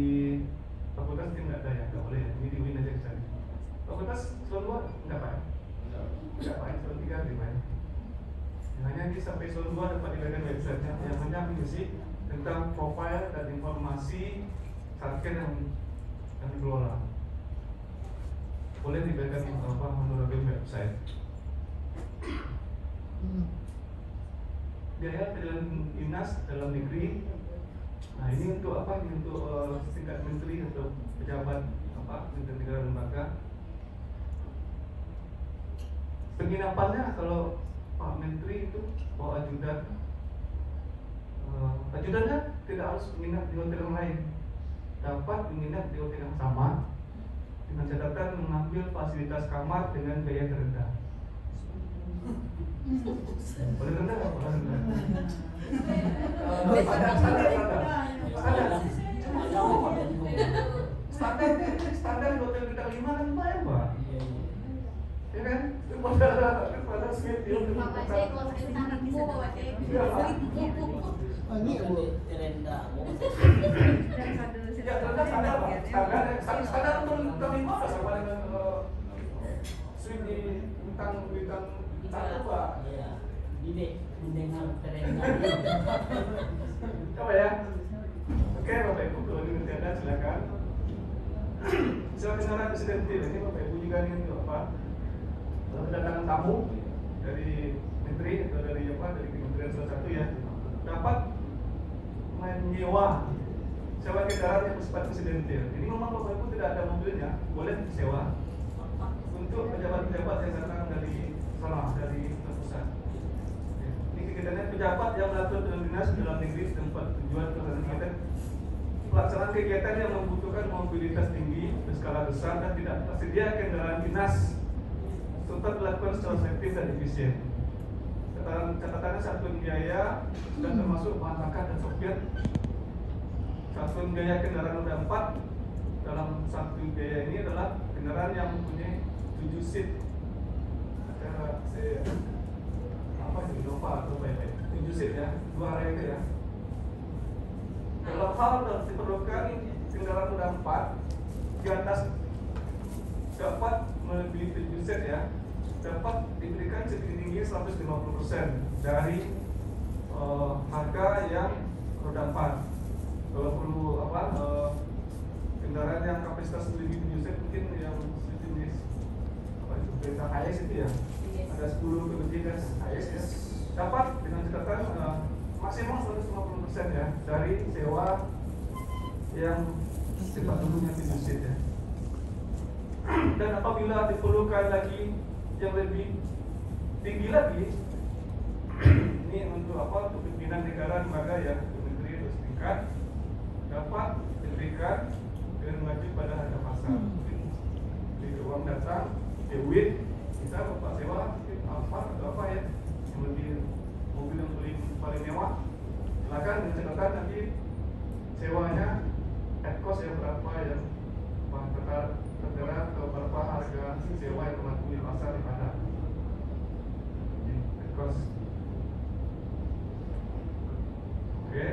fakultas ini nggak ada ya, nggak boleh ya, ini di UIN aja bisa. Fakultas eselon 2 nggak pak? Nggak pak, eselon 3 dibayar. Hanya ini sampai eselon 2 dapat dibayarkan websitenya yang hanya mengisi tentang profil dan informasi satker yang dikelola. Boleh dibayarkan apa melalui website. Biaya dalam dinas dalam negeri. Nah ini untuk apa? Ini untuk tingkat menteri atau pejabat apa negara lembaga. Penginapannya kalau Pak Menteri itu bawa ajudan. Ajudannya tidak harus menginap di hotel yang lain, dapat menginap di hotel yang sama dengan catatan mengambil fasilitas kamar dengan biaya terendah. Boleh rendah nggak? Boleh rendah. Standar hotel bintang 5 kan lumayan pak, ya kan? Pada suite dia Bapak saya kalau saya tanam bu, bapak saya Ini bu. terendah. ya standar untuk bintang 5 sama dengan suite di bintang 1 pak. Iya. Ini mendengar terendah. Coba ya. Oke Bapak Ibu, kalau ini nanti ada silakan. Silakan sekarang presidentil ini Bapak Ibu juga nih untuk apa? Kedatangan tamu dari menteri atau dari apa? Dari kementerian salah satu ya, dapat menyewa sewa kendaraan yang bersifat presidentil. Ini memang Bapak Ibu tidak ada mobilnya, boleh disewa untuk pejabat-pejabat yang datang dari sana, dari pusat. Ini kegiatannya pejabat yang melakukan dengan dinas dalam negeri tempat tujuan kegiatan pelaksanaan kegiatan yang membutuhkan mobilitas tinggi berskala besar dan tidak tersedia kendaraan dinas serta dilakukan secara efektif dan efisien. Catatannya satuan biaya dan termasuk bahan bakar dan sopir. Satuan biaya kendaraan roda 4 dalam satu biaya ini adalah kendaraan yang mempunyai 7 seat. Apa itu Innova atau PP 7 seat ya, 2 area itu ya. Dalam hal diperlukan kendaraan roda 4 di atas dapat melebihi 7 set ya, dapat diberikan subsidi tinggi 150% dari harga yang roda 4. Kalau perlu apa kendaraan yang kapasitas melebihi 7 set mungkin yang sejenis apa itu kereta HIS itu ya, ada 10 kelebihan HIS ya, dapat dengan catatan maksimal 150% ya dari sewa yang tempat duduknya 7 seat ya. Dan apabila diperlukan lagi yang lebih tinggi lagi, ini untuk apa? Untuk pimpinan negara lembaga ya, menteri atau setingkat dapat diberikan dengan mengacu pada harga pasar. Mungkin di uang datang, duit bisa bapak sewa apa atau apa ya yang lebih mobil yang paling mewah, silakan dengan catatan nanti sewanya at cost yang berapa ya, tertera atau berapa harga sewa yang berlaku di pasar di mana. At cost. Oke.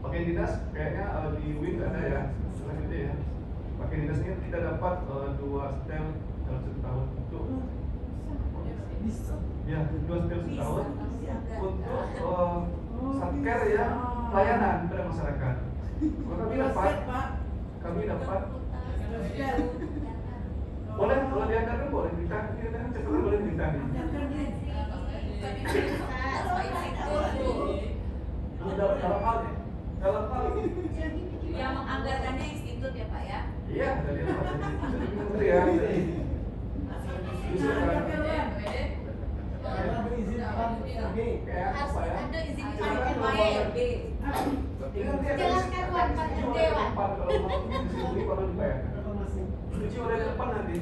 Pakai dinas kayaknya di WIN nggak ada ya, selanjutnya ya. Pakai dinas ini kita dapat 2 setel dalam 1 tahun untuk ya 2 setel setahun untuk satker ya pelayanan kepada masyarakat. Kami dapat boleh kalau diantarkan boleh kita catatan boleh kita nih. Dalam hal yang menganggarkannya institut ya Pak ya? iya dari apa? Dari menteri ya. Kayak apa ya? Ada izin PAYB. Jelaskan Wan, Pak Dewan. Kalau mau disini baru dibayar. Cuci oleh depan nanti.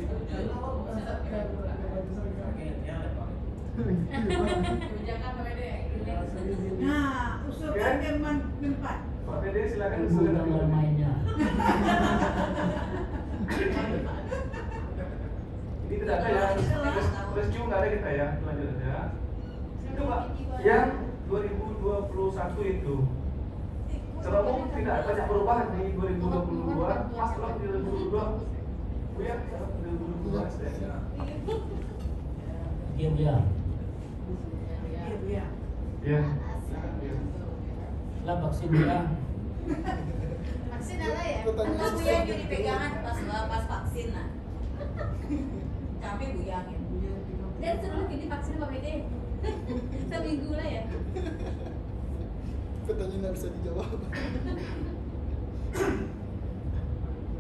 Nah, usulkan Jerman 4. Pak Dede silakan Tunggu tanggal mainnya. Ini tidak ada ya, rescue nggak ada kita ya, lanjut aja. Itu Pak, yang 2021 itu secara umum tidak banyak perubahan di 2022, pas kalau di 2022, Bu ya, 2022 ya. Diam dia. Iya. Ya. Lah vaksin dia. Vaksin ada ya? Enggak Bu yang jadi pegangan pas vaksin lah. Kami Bu yang dan sebelum ini vaksin Pak Bede. Seminggu lah ya. Pertanyaan nggak bisa dijawab.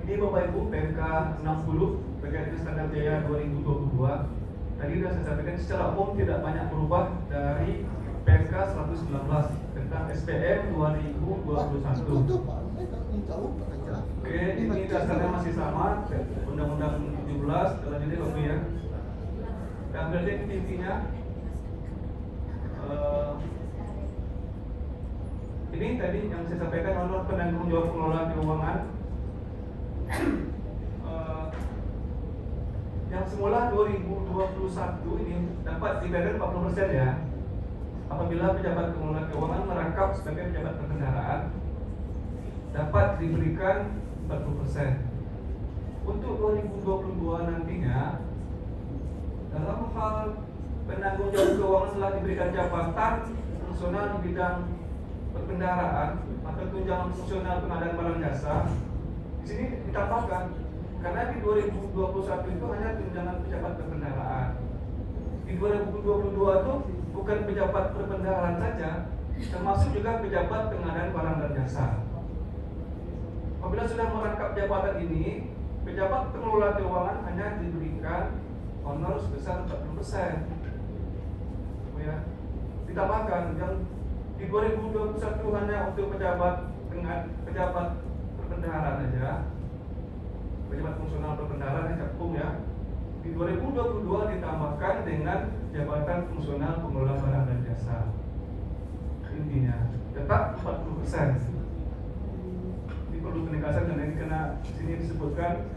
Ini Bapak Ibu PMK 60 terkait dengan standar biaya 2022. Tadi sudah saya sampaikan secara umum tidak banyak berubah dari PMK 119 tentang SPM 2021. Itu Pak, menjawab aja. Oke, ini dasarnya masih sama, Undang-Undang 17, selanjutnya Bapak ya. Dan berarti intinya ini tadi yang saya sampaikan honor penanggung jawab pengelolaan keuangan yang semula 2021 ini dapat dibayar 40% ya. Apabila pejabat pengelola keuangan merangkap sebagai pejabat perbendaharaan dapat diberikan 40%. Untuk 2022 nantinya dalam hal penanggung jawab keuangan telah diberikan jabatan fungsional di bidang perbendaharaan atau tunjangan fungsional pengadaan barang jasa. Di sini ditambahkan karena di 2021 itu hanya tunjangan pejabat perbendaharaan. Di 2022 itu bukan pejabat perbendaharaan saja, termasuk juga pejabat pengadaan barang dan jasa. Apabila sudah merangkap jabatan ini, pejabat pengelola keuangan hanya diberikan honor sebesar 40%. Ya. Ditambahkan yang di 2021 hanya untuk pejabat perbendaharaan saja, pejabat fungsional perbendaharaan yang cakup ya. Di 2022 ditambahkan dengan jabatan fungsional pengelola barang dan jasa. Intinya tetap 40%. Ini perlu penegasan karena ini kena sini disebutkan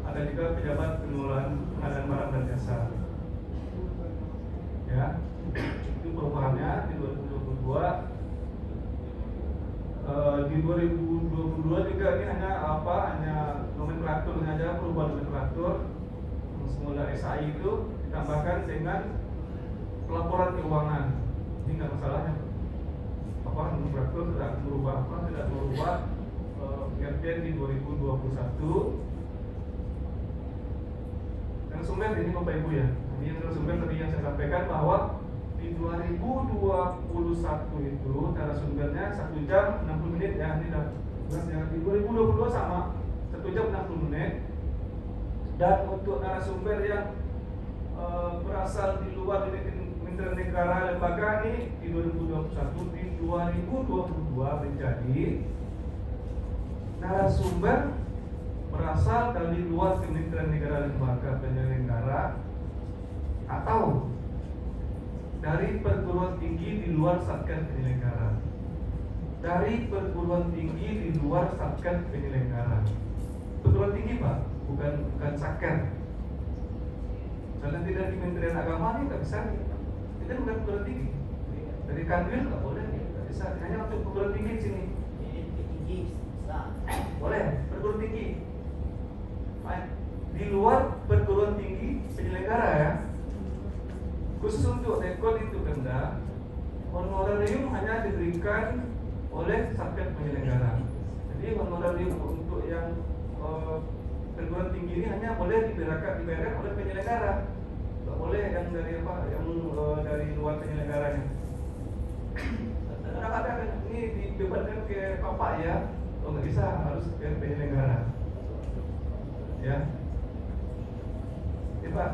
ada juga pejabat pengelolaan pengadaan barang dan jasa. Ya, itu perubahannya di 2022. Di 2022 juga ini hanya nomenklatur saja, perubahan nomenklatur. Semula SAI itu ditambahkan dengan pelaporan keuangan. Ini nggak masalahnya. Nomenklatur tidak merubah pengertian di 2021. Dan sumber ini Bapak Ibu ya. Ini yang sumber tadi yang saya sampaikan bahwa di 2021 itu cara sumbernya 1 jam 60 menit ya, ini dah jelas ya. Di 2022 sama 1 jam 60 menit. Dan untuk narasumber yang berasal di luar dari Kementerian Negara lembaga ini di 2021, di 2022 menjadi narasumber berasal dari luar Kementerian Negara lembaga penyelenggara atau dari perguruan tinggi di luar Satgas penyelenggara. Dari perguruan tinggi di luar Satgas penyelenggara. Perguruan tinggi Pak, bukan Satgas. Kalau tidak di Kementerian Agama ini nggak bisa. Itu bukan perguruan tinggi. Dari Kanwil nggak boleh, nggak bisa. Hanya untuk perguruan tinggi di sini. Boleh, perguruan tinggi. Di luar perguruan tinggi penyelenggara ya. Khusus untuk rekod itu Pemda, honorarium hanya diberikan oleh Satgas penyelenggara. Jadi honorarium untuk yang perguruan tinggi ini hanya boleh dibayarkan oleh penyelenggara, tidak boleh yang dari dari luar penyelenggaranya. Kadang-kadang ini dibebankan ke Bapak ya, nggak bisa, harus ke penyelenggara. Ya, Pak.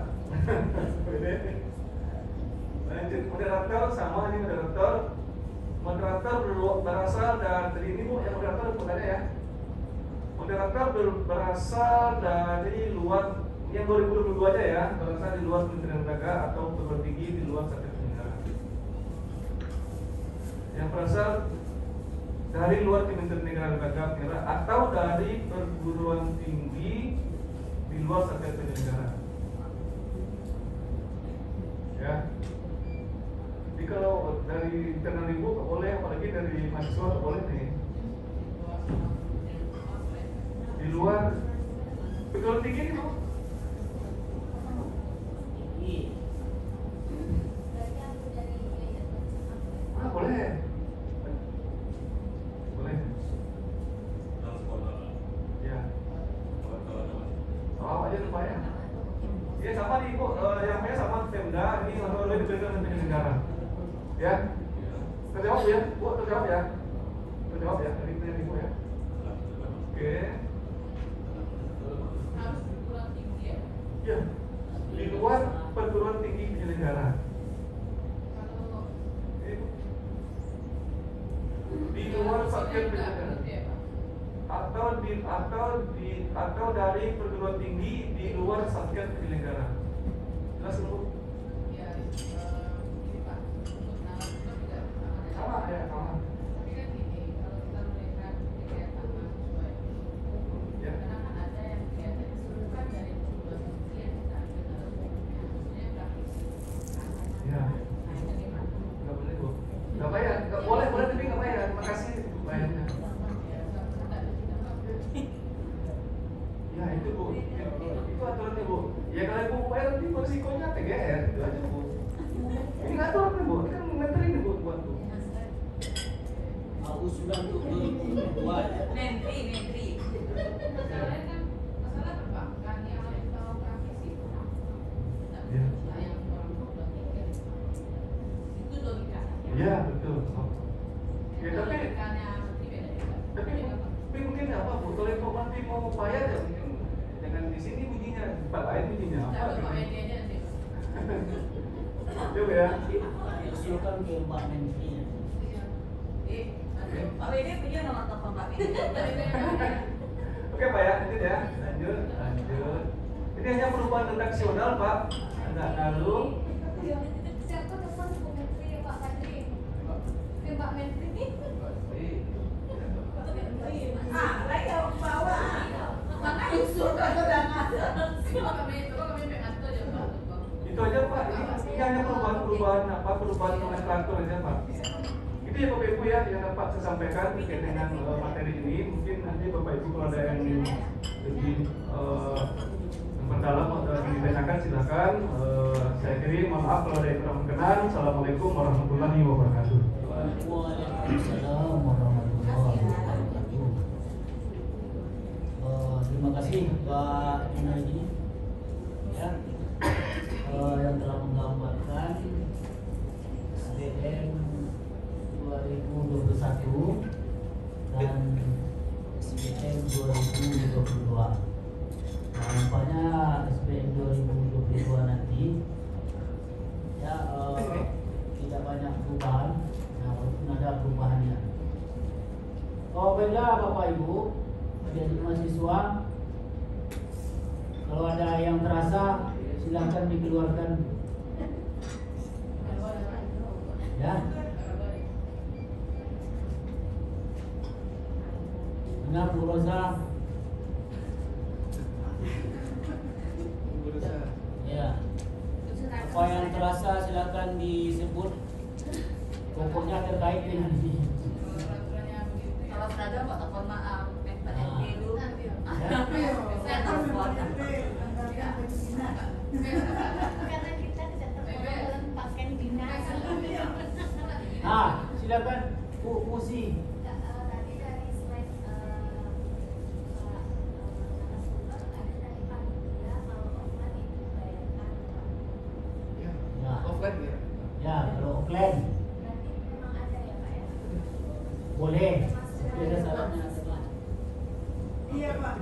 Lanjut, moderator sama ini moderator berasal dari ini Bu, yang moderator bukannya ya. Moderator berasal dari luar, yang 2022 aja ya, berasal di luar Kementerian Lembaga atau perguruan tinggi di luar Satgas penyelenggara. Yang berasal dari luar Kementerian Negara Lembaga atau dari perguruan tinggi di luar satgas penyelenggara. Ya. Jadi kalau dari internal ibu nggak boleh, apalagi dari mahasiswa nggak boleh nih. Di luar perguruan tinggi nih bu. Boleh. Boleh. Ya. Oh, aja lumayan. Ya sama nih bu, yang punya sama Pemda, ini oleh diberikan penyelenggara. Ya. Terjawab ya, bu, terjawab ya. Terjawab ya, dari ibu ya. Oke. Ya. Di luar perguruan tinggi penyelenggara. Di luar satgas penyelenggara. Atau dari perguruan tinggi di luar satgas penyelenggara. Jelas bu? Sama ya, sama. Ya. Nggak boleh bu. Nggak bayar. Nggak boleh tapi nggak bayar. Makasih bayarnya. Ya itu bu, itu aturannya bu. Ya kalau ibu bayar nanti resikonya TGR, itu aja bu. Ini nggak aturannya bu, ini kan menteri nih bu buat bu. Usulan untuk dibuat. Menteri. Masalahnya kan masalah perbankan yang harus tahu praktisi itu. Ya. Yang orang tua udah mikir. Itu logikanya. Iya betul. Ya tapi Logikanya beda-beda. tapi mungkin apa bu? Kalau ibu nanti mau bayar ya mungkin jangan di sini bunyinya, di tempat lain bunyinya apa? Coba Pak Medi aja nanti. Coba ya. Usulkan ke Pak Menteri. Pak Medi punya nomor telepon Pak Medi. Oke pak ya, lanjut ya. Lanjut. Ini hanya perubahan redaksional pak. Ada lalu. Siapa telepon Pak Menteri, Pak Menteri? Pak Menteri. Saya bawa. Mana usul kedatangan? Coba kami mengatur aja Pak. Itu aja pak. Ini hanya perubahan nomenklatur aja pak. Itu ya bapak ibu ya yang dapat saya sampaikan terkait dengan materi ini. Mungkin nanti bapak ibu kalau ada yang lebih mendalam atau lebih ditanyakan silakan. Saya kiri mohon maaf kalau ada yang kurang berkenan. Assalamualaikum warahmatullahi wabarakatuh. Waalaikumsalam warahmatullahi wabarakatuh. Terima kasih Pak Junaidi ya, yang telah menggambarkan SBM 2021 dan SBM 2022. Nah, nampaknya SBM 2022 nanti ya tidak banyak perubahan. Nah, walaupun ada perubahannya. Oh, baiklah Bapak Ibu, adik mahasiswa, kalau ada yang terasa silakan dikeluarkan. Ya. Benar Bu Rosa. Ya. Apa yang terasa silakan disebut. Pokoknya terkait dengan ini. Kalau seragam Pak telepon maaf, Pak MD dulu. Saya telepon. Karena kita tidak terlalu pakaian dinas. Silakan Bu Musi. Tadi dari slide dari panitia kalau offline itu dibayarkan. Ya. Offline ya. Ya, kalau offline Berarti memang ada ya Pak ya? boleh. Tapi ada syaratnya. Iya Pak.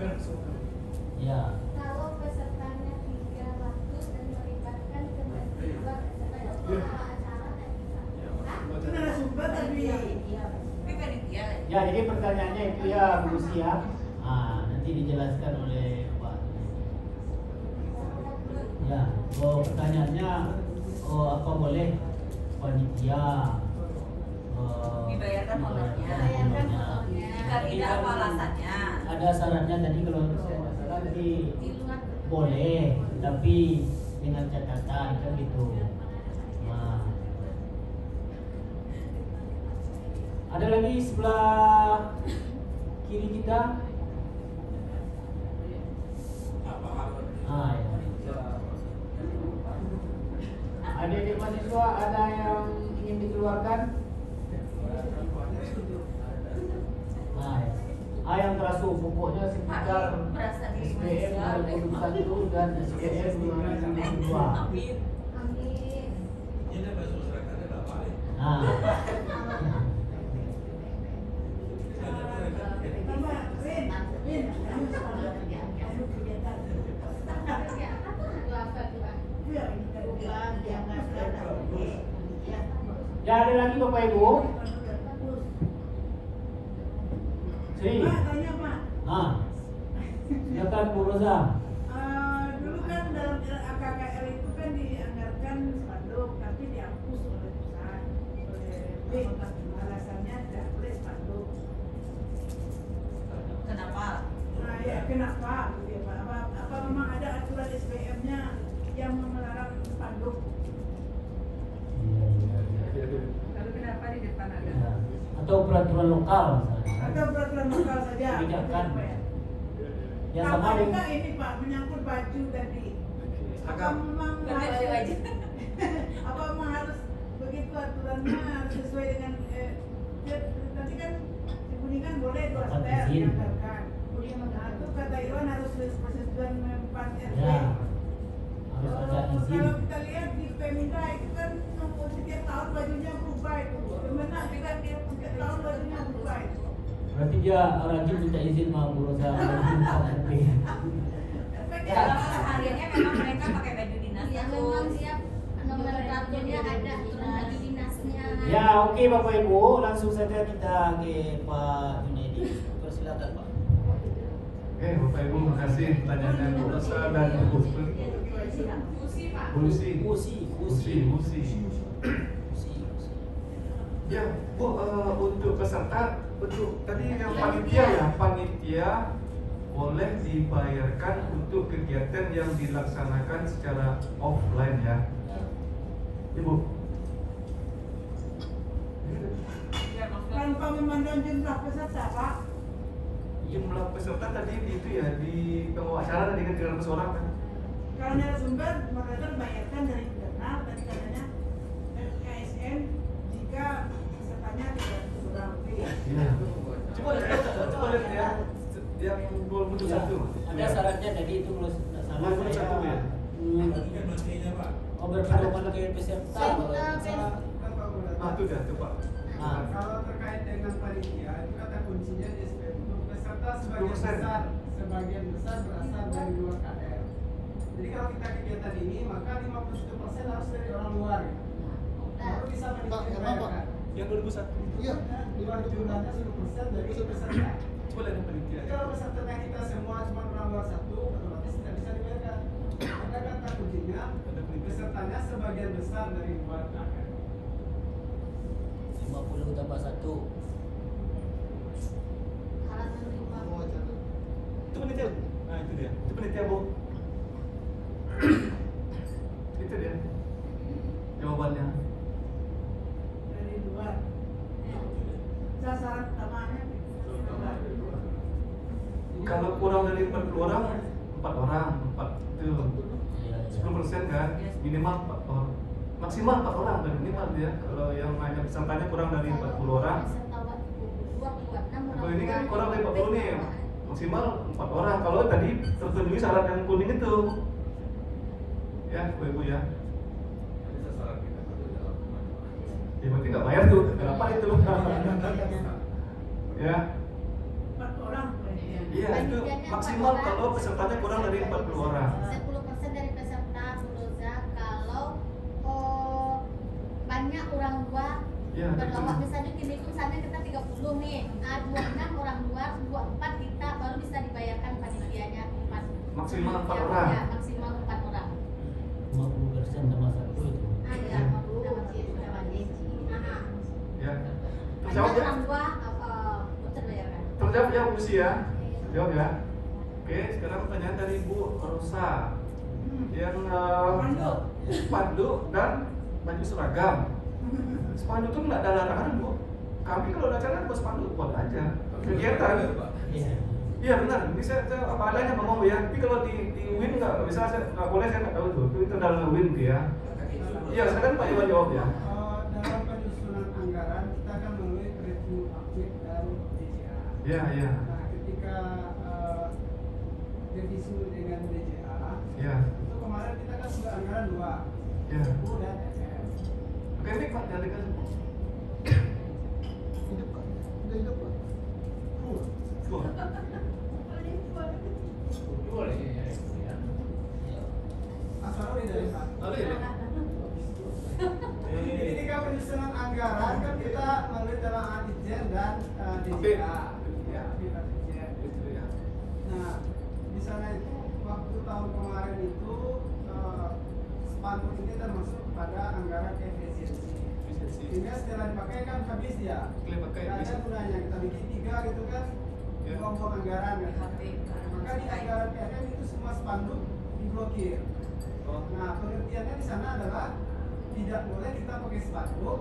Ya. Kalau pesertanya 300 dan melibatkan kementerian acara dan bisa. Itu narasumber tadi. Tapi panitia. Ya, jadi pertanyaannya itu ya Bu Lucy ya. Nanti dijelaskan oleh Pak. Ya, pertanyaannya apa boleh panitia Dibayarkan honornya. Dibayarkan honornya. honornya. Jika tidak apa alasannya? Ada syaratnya tadi kalau saya nggak salah tadi Di luar boleh, tapi dengan catatan kan gitu. Nah. Ada lagi sebelah kiri kita? Ah, ya. Adik-adik mahasiswa ada yang ingin dikeluarkan? Nah, ya. Yang terasuk pokoknya sekitar SPM 2021 dan SPM 2022. Amin. Amin. Ini bahasa masyarakatnya berapa ya? Nah, ya ada lagi Bapak Ibu? Sini. Pak, tanya Pak. Ah, silakan Bu Roza. Dulu kan dalam AKKR itu kan dianggarkan spanduk, tapi dihapus oleh pusat, oleh B. Alasannya tidak boleh spanduk. Kenapa? Nah, ya kenapa? Gitu ya, Pak. Apa memang ada aturan SPM-nya yang melarang spanduk? Lalu kenapa di depan ada? Ya. Atau peraturan lokal misalnya. Atau peraturan lokal saja? Kebijakan. Gitu, Pak, ya? Yang Sama sama juga dengan ini Pak, menyangkut baju tadi. Apa memang Ganti baju aja. apa memang harus begitu aturannya harus sesuai dengan nanti kan di Kuningan boleh 2 Dapat setel izin. dianggarkan. Nah itu kata Iwan harus persetujuan 4 RT. ya harus ada izin. Kalau kita lihat di Peminda itu kan setiap tahun bajunya berubah itu. Kemenang juga dia setiap tahun bajunya berubah itu. Berarti dia rajin minta izin sama Bu Roza. Dalam kesehariannya memang mereka pakai baju dinas. Ya memang siap nomor kartunya ada aturan baju dinasnya. Ya oke Bapak Ibu, langsung saja kita ke Pak Junedi. Persilakan Pak. Oke, Bapak Ibu, makasih pertanyaannya Bu Rosa dan Bu Lucy. Ya, Bu, untuk peserta, untuk tadi yang panitia boleh dibayarkan untuk kegiatan yang dilaksanakan secara offline ya. Ibu. Tanpa memandang jumlah peserta Pak. Jumlah peserta tadi itu ya di pembawa acara tadi kan 300 orang kan. Kalau narasumber moderator bayarkan dari internal tadi katanya KSN jika pesertanya 300 orang. Iya. Coba lihat ya yang 21. Ada syaratnya tadi itu kalau tidak salah 21 ya. Tapi kan menterinya Pak. Berpedoman ke peserta. Itu dah tuh Pak. Kalau terkait dengan panitia itu kata kuncinya di SPM untuk peserta sebagian 10%. besar berasal dari luar KR. Jadi kalau kita kegiatan ini maka 51% harus dari orang luar. Baru bisa Pak, panitia yang apa? bayarkan. Yang 2001. Iya. Luar jumlahnya 10% dari peserta. Coba lihat yang panitia. Jadi kalau peserta kita semua cuma orang luar satu, otomatis tidak bisa dibayarkan. Karena kata kuncinya pesertanya sebagian besar dari luar KR. 50 tambah 1. Mau acara. Itu panitia. Nah, itu dia. Itu panitia, Bu. Itu dia. Jawabannya. Dari luar. Sasaran utamanya Kalau kurang dari 40 orang, 4 orang, 4 itu 10% kan, minimal 4 orang. Maksimal 4 orang dan minimal dia. Kalau yang hanya pesertanya kurang dari 40 orang. Kalau ini kan kurang dari 40 nih, maksimal 4 orang. Kalau tadi terpenuhi syarat yang kuning itu. Ya, Ibu ya. Ya berarti nggak bayar tuh, kenapa itu? Ya. 4 orang. Iya, itu maksimal kalau pesertanya kurang dari 40 orang. 10% dari peserta Buloza kalau banyak orang luar Iya, berlawak betul. misalnya gini tuh misalnya kita 30 nih, 26 orang luar, 24 kita baru bisa dibayarkan panitianya 4. Maksimal 4 Ya, orang. ya, maksimal 4 orang. 50% tambah 1 itu. Ada Ya. banyak Terjawab ya? orang luar terbayarkan. Terjawab ya Bu Lucy ya. Jawab ya. Oke, sekarang pertanyaan dari Bu Rosa yang spanduk dan baju seragam. Spanduk itu nggak ada larangan, Bu. Kami kalau ada acara buat spanduk buat aja. Kegiatan. Iya benar. Ini saya apa adanya ngomong ya. Tapi kalau di Win nggak bisa, saya nggak boleh, saya nggak tahu tuh. Itu dalam Win ya. Iya, sekarang Pak Iwan jawab ya. Dalam penyusunan anggaran kita akan melalui review update dan DJA. Iya, iya. Nah, ketika revisi dengan DJA, Iya. itu kemarin kita kan sudah anggaran 2, Iya. U dan FM. Oke, ini Pak, jangan dikasih. Hidup Pak. Udah hidup Pak. Tuh. Asal dari Pak. Ada ya? Jadi ketika penyusunan anggaran kan kita melalui dalam Adijen dan DJA. Ya, kita Adijen. Itu ya. Nah, di sana itu waktu tahun kemarin itu spanduk ini termasuk pada anggaran efisiensi. Sehingga setelah dipakai kan habis ya. Ada gunanya kita bikin 3 gitu kan, buang-buang anggaran kan. Maka di anggaran PNM itu semua spanduk diblokir. Nah, pengertiannya di sana adalah tidak boleh kita pakai spanduk,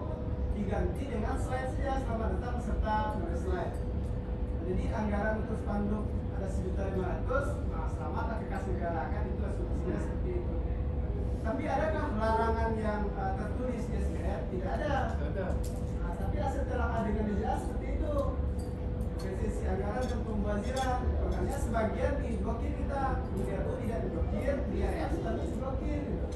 diganti dengan slide saja, selamat datang serta menulis slide. Jadi anggaran untuk spanduk ada 1.500.000, nah selamat kas negara kan itu asumsinya seperti itu. Tapi adakah larangan yang tertulis di SPR? Tidak ada. Nah, tapi setelah adegan DJA seperti itu, presisi anggaran dan pembaziran, makanya sebagian diblokir kita, di RU tidak diblokir, di RF tapi diblokir. Gitu.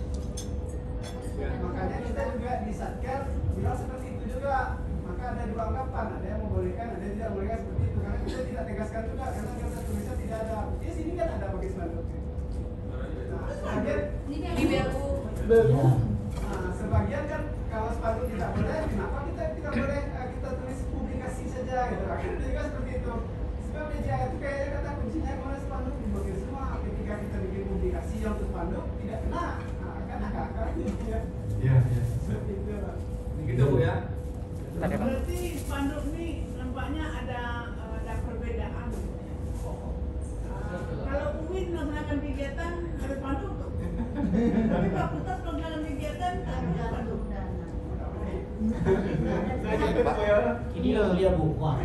Makanya kita juga di Satker bilang seperti itu juga. Maka ada 2 anggapan, ada yang membolehkan, ada yang tidak membolehkan seperti itu. Karena kita tidak tegaskan juga, karena kita tulisnya tidak ada. Di sini kan ada pakai spanduk. Nah, sebagian Di BLU. Nah, sebagian kan kalau spanduk tidak boleh, kenapa kita tidak boleh kita tulis publikasi saja gitu. Akhirnya juga seperti itu. Sebab DJA itu kayaknya kata kuncinya kalau spanduk diblokir semua. Ketika kita bikin publikasi yang untuk spanduk tidak kena. Nah, kan agak-agak gitu ya. Iya, iya. Seperti itu lah. Gitu Bu ya. Berarti spanduk ini nampaknya ada perbedaan. Kalau UIN melaksanakan kegiatan ada spanduk. Tapi fakultas melaksanakan kegiatan ada spanduk. Saya jadi Bu ya. Ini lo lihat Bu. Wah.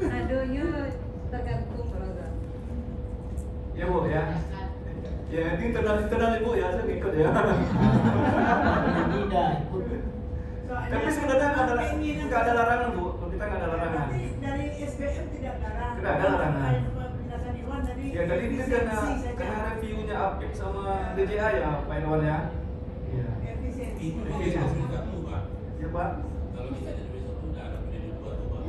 Aduhnya tergantung program. Ya Bu ya. Ya, ini tenang Ibu ya, saya ikut ya. Tidak ikut. Tapi sebenarnya nggak ada larangan Bu, kita nggak ada larangan. Tapi dari SBM tidak larang. Tidak ada larangan. Penjelasan Iwan tadi. Ya tadi ini karena efisiensi saja. reviewnya Apip sama DJA ya Pak Irwan ya. Iya. Efisiensi. Efisiensi. Ya Pak. Kalau bisa jadi besok udah ada periode 2 tuh Pak.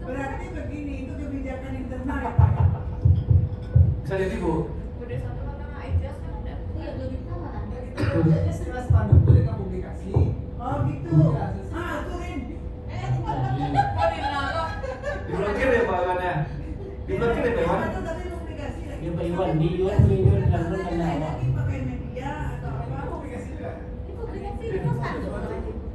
Berarti begini, itu kebijakan internal ya Pak. Bisa jadi Bu. Udah satu kata Aijas kan ada. Iya, lebih tahu kan. Kita kerjanya setelah spanduk itu dengan publikasi. Oh gitu. Aturin. Kok dinaruh? Diblokir ya Pak Irwan ya. Diblokir ya Pak Irwan. Itu tadi publikasi lagi. Dia Pak Iwan di Iwan dan karena Lagi pakai media atau apa? Publikasi juga. Ini publikasi itu spanduk.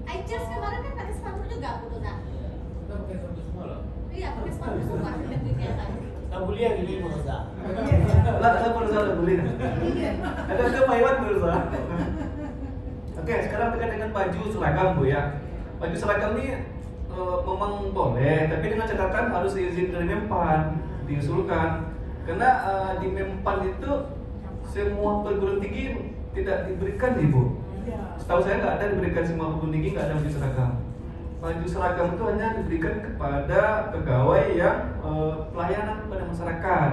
iChess kemarin kan pakai spanduk juga Bu Dona. Kita pakai satu semua loh. Iya, pakai spanduk semua setiap kegiatan. tak boleh gini Moza. Lah, ada perusahaan boleh. Ada Pak Irwan perusahaan. Oke, sekarang terkait dengan baju seragam Bu ya. Baju seragam ini memang boleh, tapi dengan catatan harus izin dari Mempan, diusulkan. Karena di Mempan itu semua perguruan tinggi tidak diberikan nih Bu. Setahu saya nggak ada diberikan semua perguruan tinggi nggak ada baju seragam. Baju seragam itu hanya diberikan kepada pegawai yang pelayanan kepada masyarakat.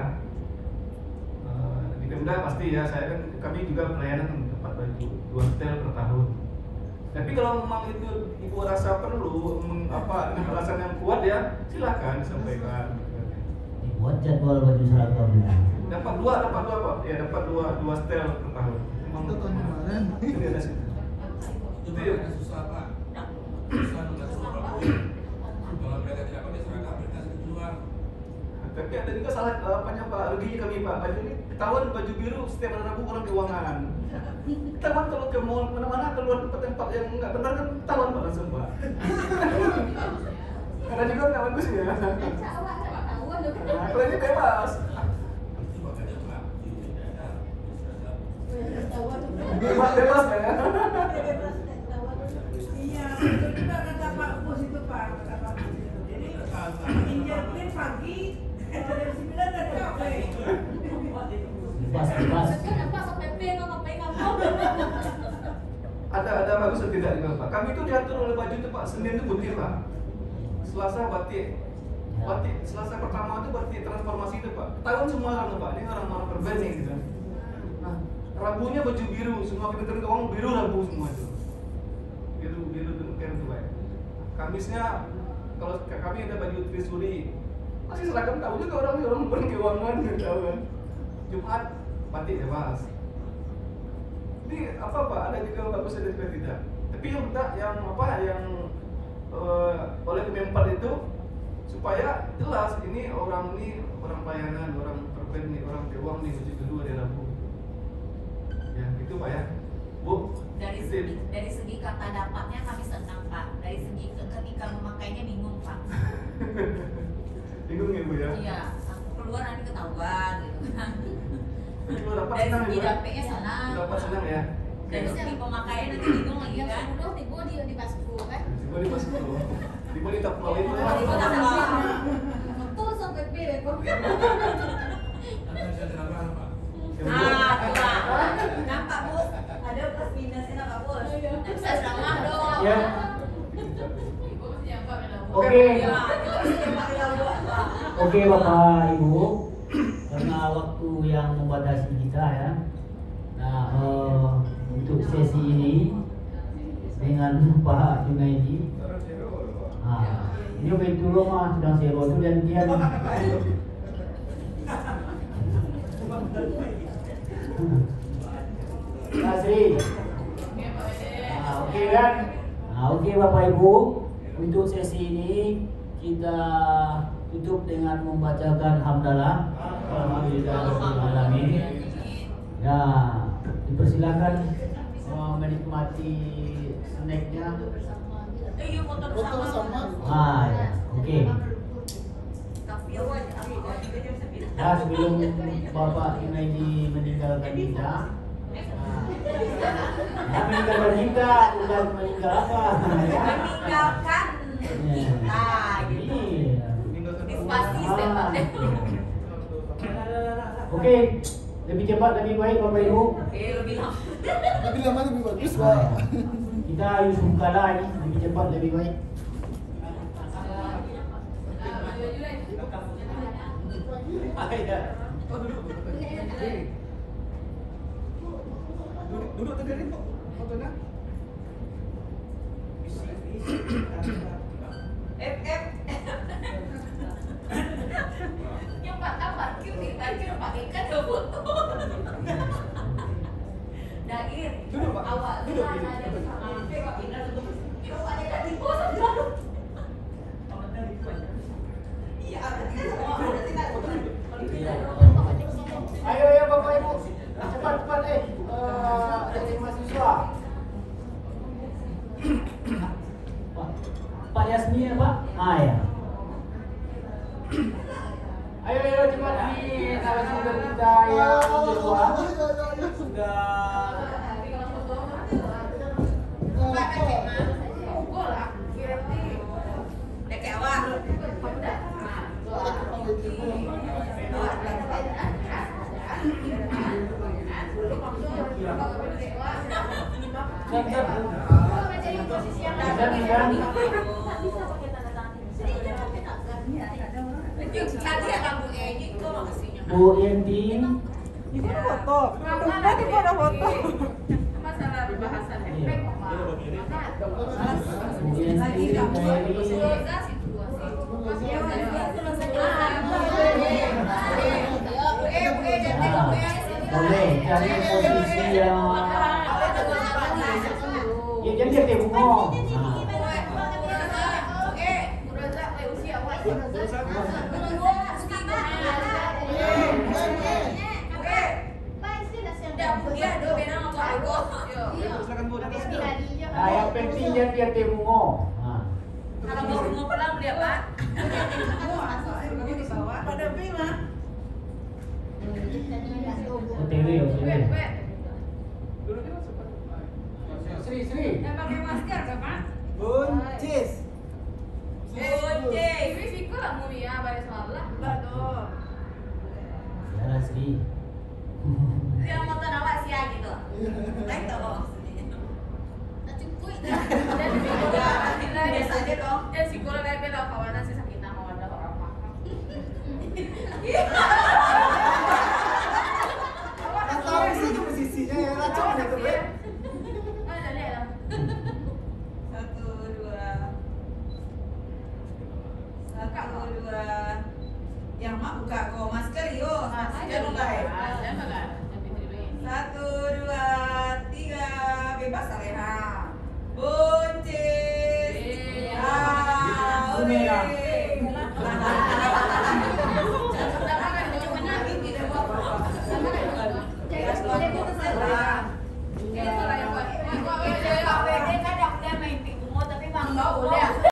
Di Pemda pasti ya, kami juga pelayanan dapat baju 2 setel per tahun. Tapi kalau memang itu Ibu rasa perlu dengan alasan yang kuat ya, silakan disampaikan. Dibuat jadwal baju seragam. Dapat dua Pak. Ya dapat dua setel per tahun. Memang Itu tahun kemarin. Ini ada sih. Itu makanya susah Pak. Susah mengatur orang. Kalau mereka tidak pakai seragam, mereka keluar. Tapi ada juga salah Pak ruginya kami Pak. Baju ini ketahuan baju biru setiap hari Rabu orang keuangan. Ketahuan kalau ke mall mana-mana keluar tempat yang nggak benar kan ketahuan Pak langsung Pak. Karena juga nggak bagus ya. Baca awak nggak tahu ada Nah, kalau ini bebas. Itu makanya Pak, tidak ada Bebas kan ya? Iya, betul juga kata Pak Bos itu Pak, kata Pak Bos itu. Jadi injektif pagi, jam 9 udah capek. Bebas. Kenapa sampai PP ngapain ngapa? Ada bagus atau tidak dengan Pak? Kami itu diatur oleh baju itu Pak. Senin itu butir Pak. Selasa batik. Selasa pertama itu batik transformasi itu Pak. Ketahuan semua orang tuh Pak. Ini orang-orang perben nih gitu. Nah, Rabunya baju biru. Semua kementerian keuangan biru Rabu semua itu. Biru demikian itu Pak. Kamisnya kalau kami ada baju trisuri. Masih seragam tahu juga orang keuangan gitu tahu kan. Jumat batik ya Mas. Ini apa Pak? Ada juga bagus ada juga tidak. Tapi yang oleh Kemenpar itu supaya jelas ini orang pelayanan, orang perben nih, orang keuangan nih baju kedua di Rabu. Ya itu Pak ya. Bu. Dari segi kata dapatnya kami senang Pak. Dari segi ketika memakainya bingung Pak. Bingung ya Bu ya? Iya, aku keluar nanti ketahuan gitu kan. Dari Senang segi ya? dapetnya senang. Dapat senang ya? Dari segi pemakaian nanti bingung lagi Yang kan. 10 tiba di Basku kan? Tiba di pas dulu. Tiba di tak itu ya. Betul sampai PP kok. Anda bisa ceramah Pak. Nampak Bu, ada plus minusnya nampak Bu. Bisa ceramah dong. Ya. Ibu mesti nyampak kan Bu. Oke. Ya, itu mesti pakai lagu Pak. Oke Bapak Ibu, karena waktu yang membatasi kita ya. Nah, untuk sesi ini dengan Pak Junaidi. Nah, ini betul loh Mas, sedang zero itu dan dia. Asri. Nah, oke kan? Nah, oke Bapak Ibu, untuk sesi ini kita tutup dengan membacakan hamdalah. Alhamdulillahirobbilalamin. Ya, dipersilakan menikmati snacknya. Iya, foto bersama. Ah, ya. Oke. Ya, sebelum Bapak Junaidi meninggalkan kita, ya meninggalkan kita, bukan meninggal apa? Meninggalkan kita gitu. Spasi Pak. Oke, lebih cepat lebih baik Bapak Ibu. Lebih lama. Lebih lama lebih bagus Nah, Pak. kita Yusuf Kala ini lebih cepat lebih baik. Oh duduk. Duduk tegak nih Pak. Fotonya. Yang Pak tambah cute tadi pakai ikan ada foto. Dair. Duduk, Pak. Awal Duduk, ada duduk. sampai Pak Indra tutup. Itu ada tadi foto. Iya, ada tidak. Ayo ya Bapak Ibu, cepat dari mahasiswa. Pak Yasmin ya Pak? Ah ya. Ayo cepat nih narasumber kita yang kedua sudah. Bu Yenti, Itu foto. Tadi foto foto. Masalah pembahasan efek Bu Yenti, Mary. Boleh cari posisi yang ya jadi dia bungo. Nah, yang penting dia bungo. Nah. Kalau mau bunga pulang beli apa? Di bawah. pada Bima. OTW. Dulu kita sempat. Sri. Yang pakai masker gak Pak? Buncis. Buncis. Ini Viko lah mulia pada sebelah. Enggak dong. Siaran Sri. Yang mau awak sia gitu. Lain tau kok maksudnya. Tak cukup itu. Dan Viko kita biasa aja dong. Dan Viko lah kayak beda kawanan sih sakit nama wadah orang apa. Kan tahu sih posisinya ya racun itu, Bre. Ada lihat. 1, 2. Yang mak buka kok masker yo. Jangan lupa ya. 1, 2, 3. Bebas Aleha. Buncis.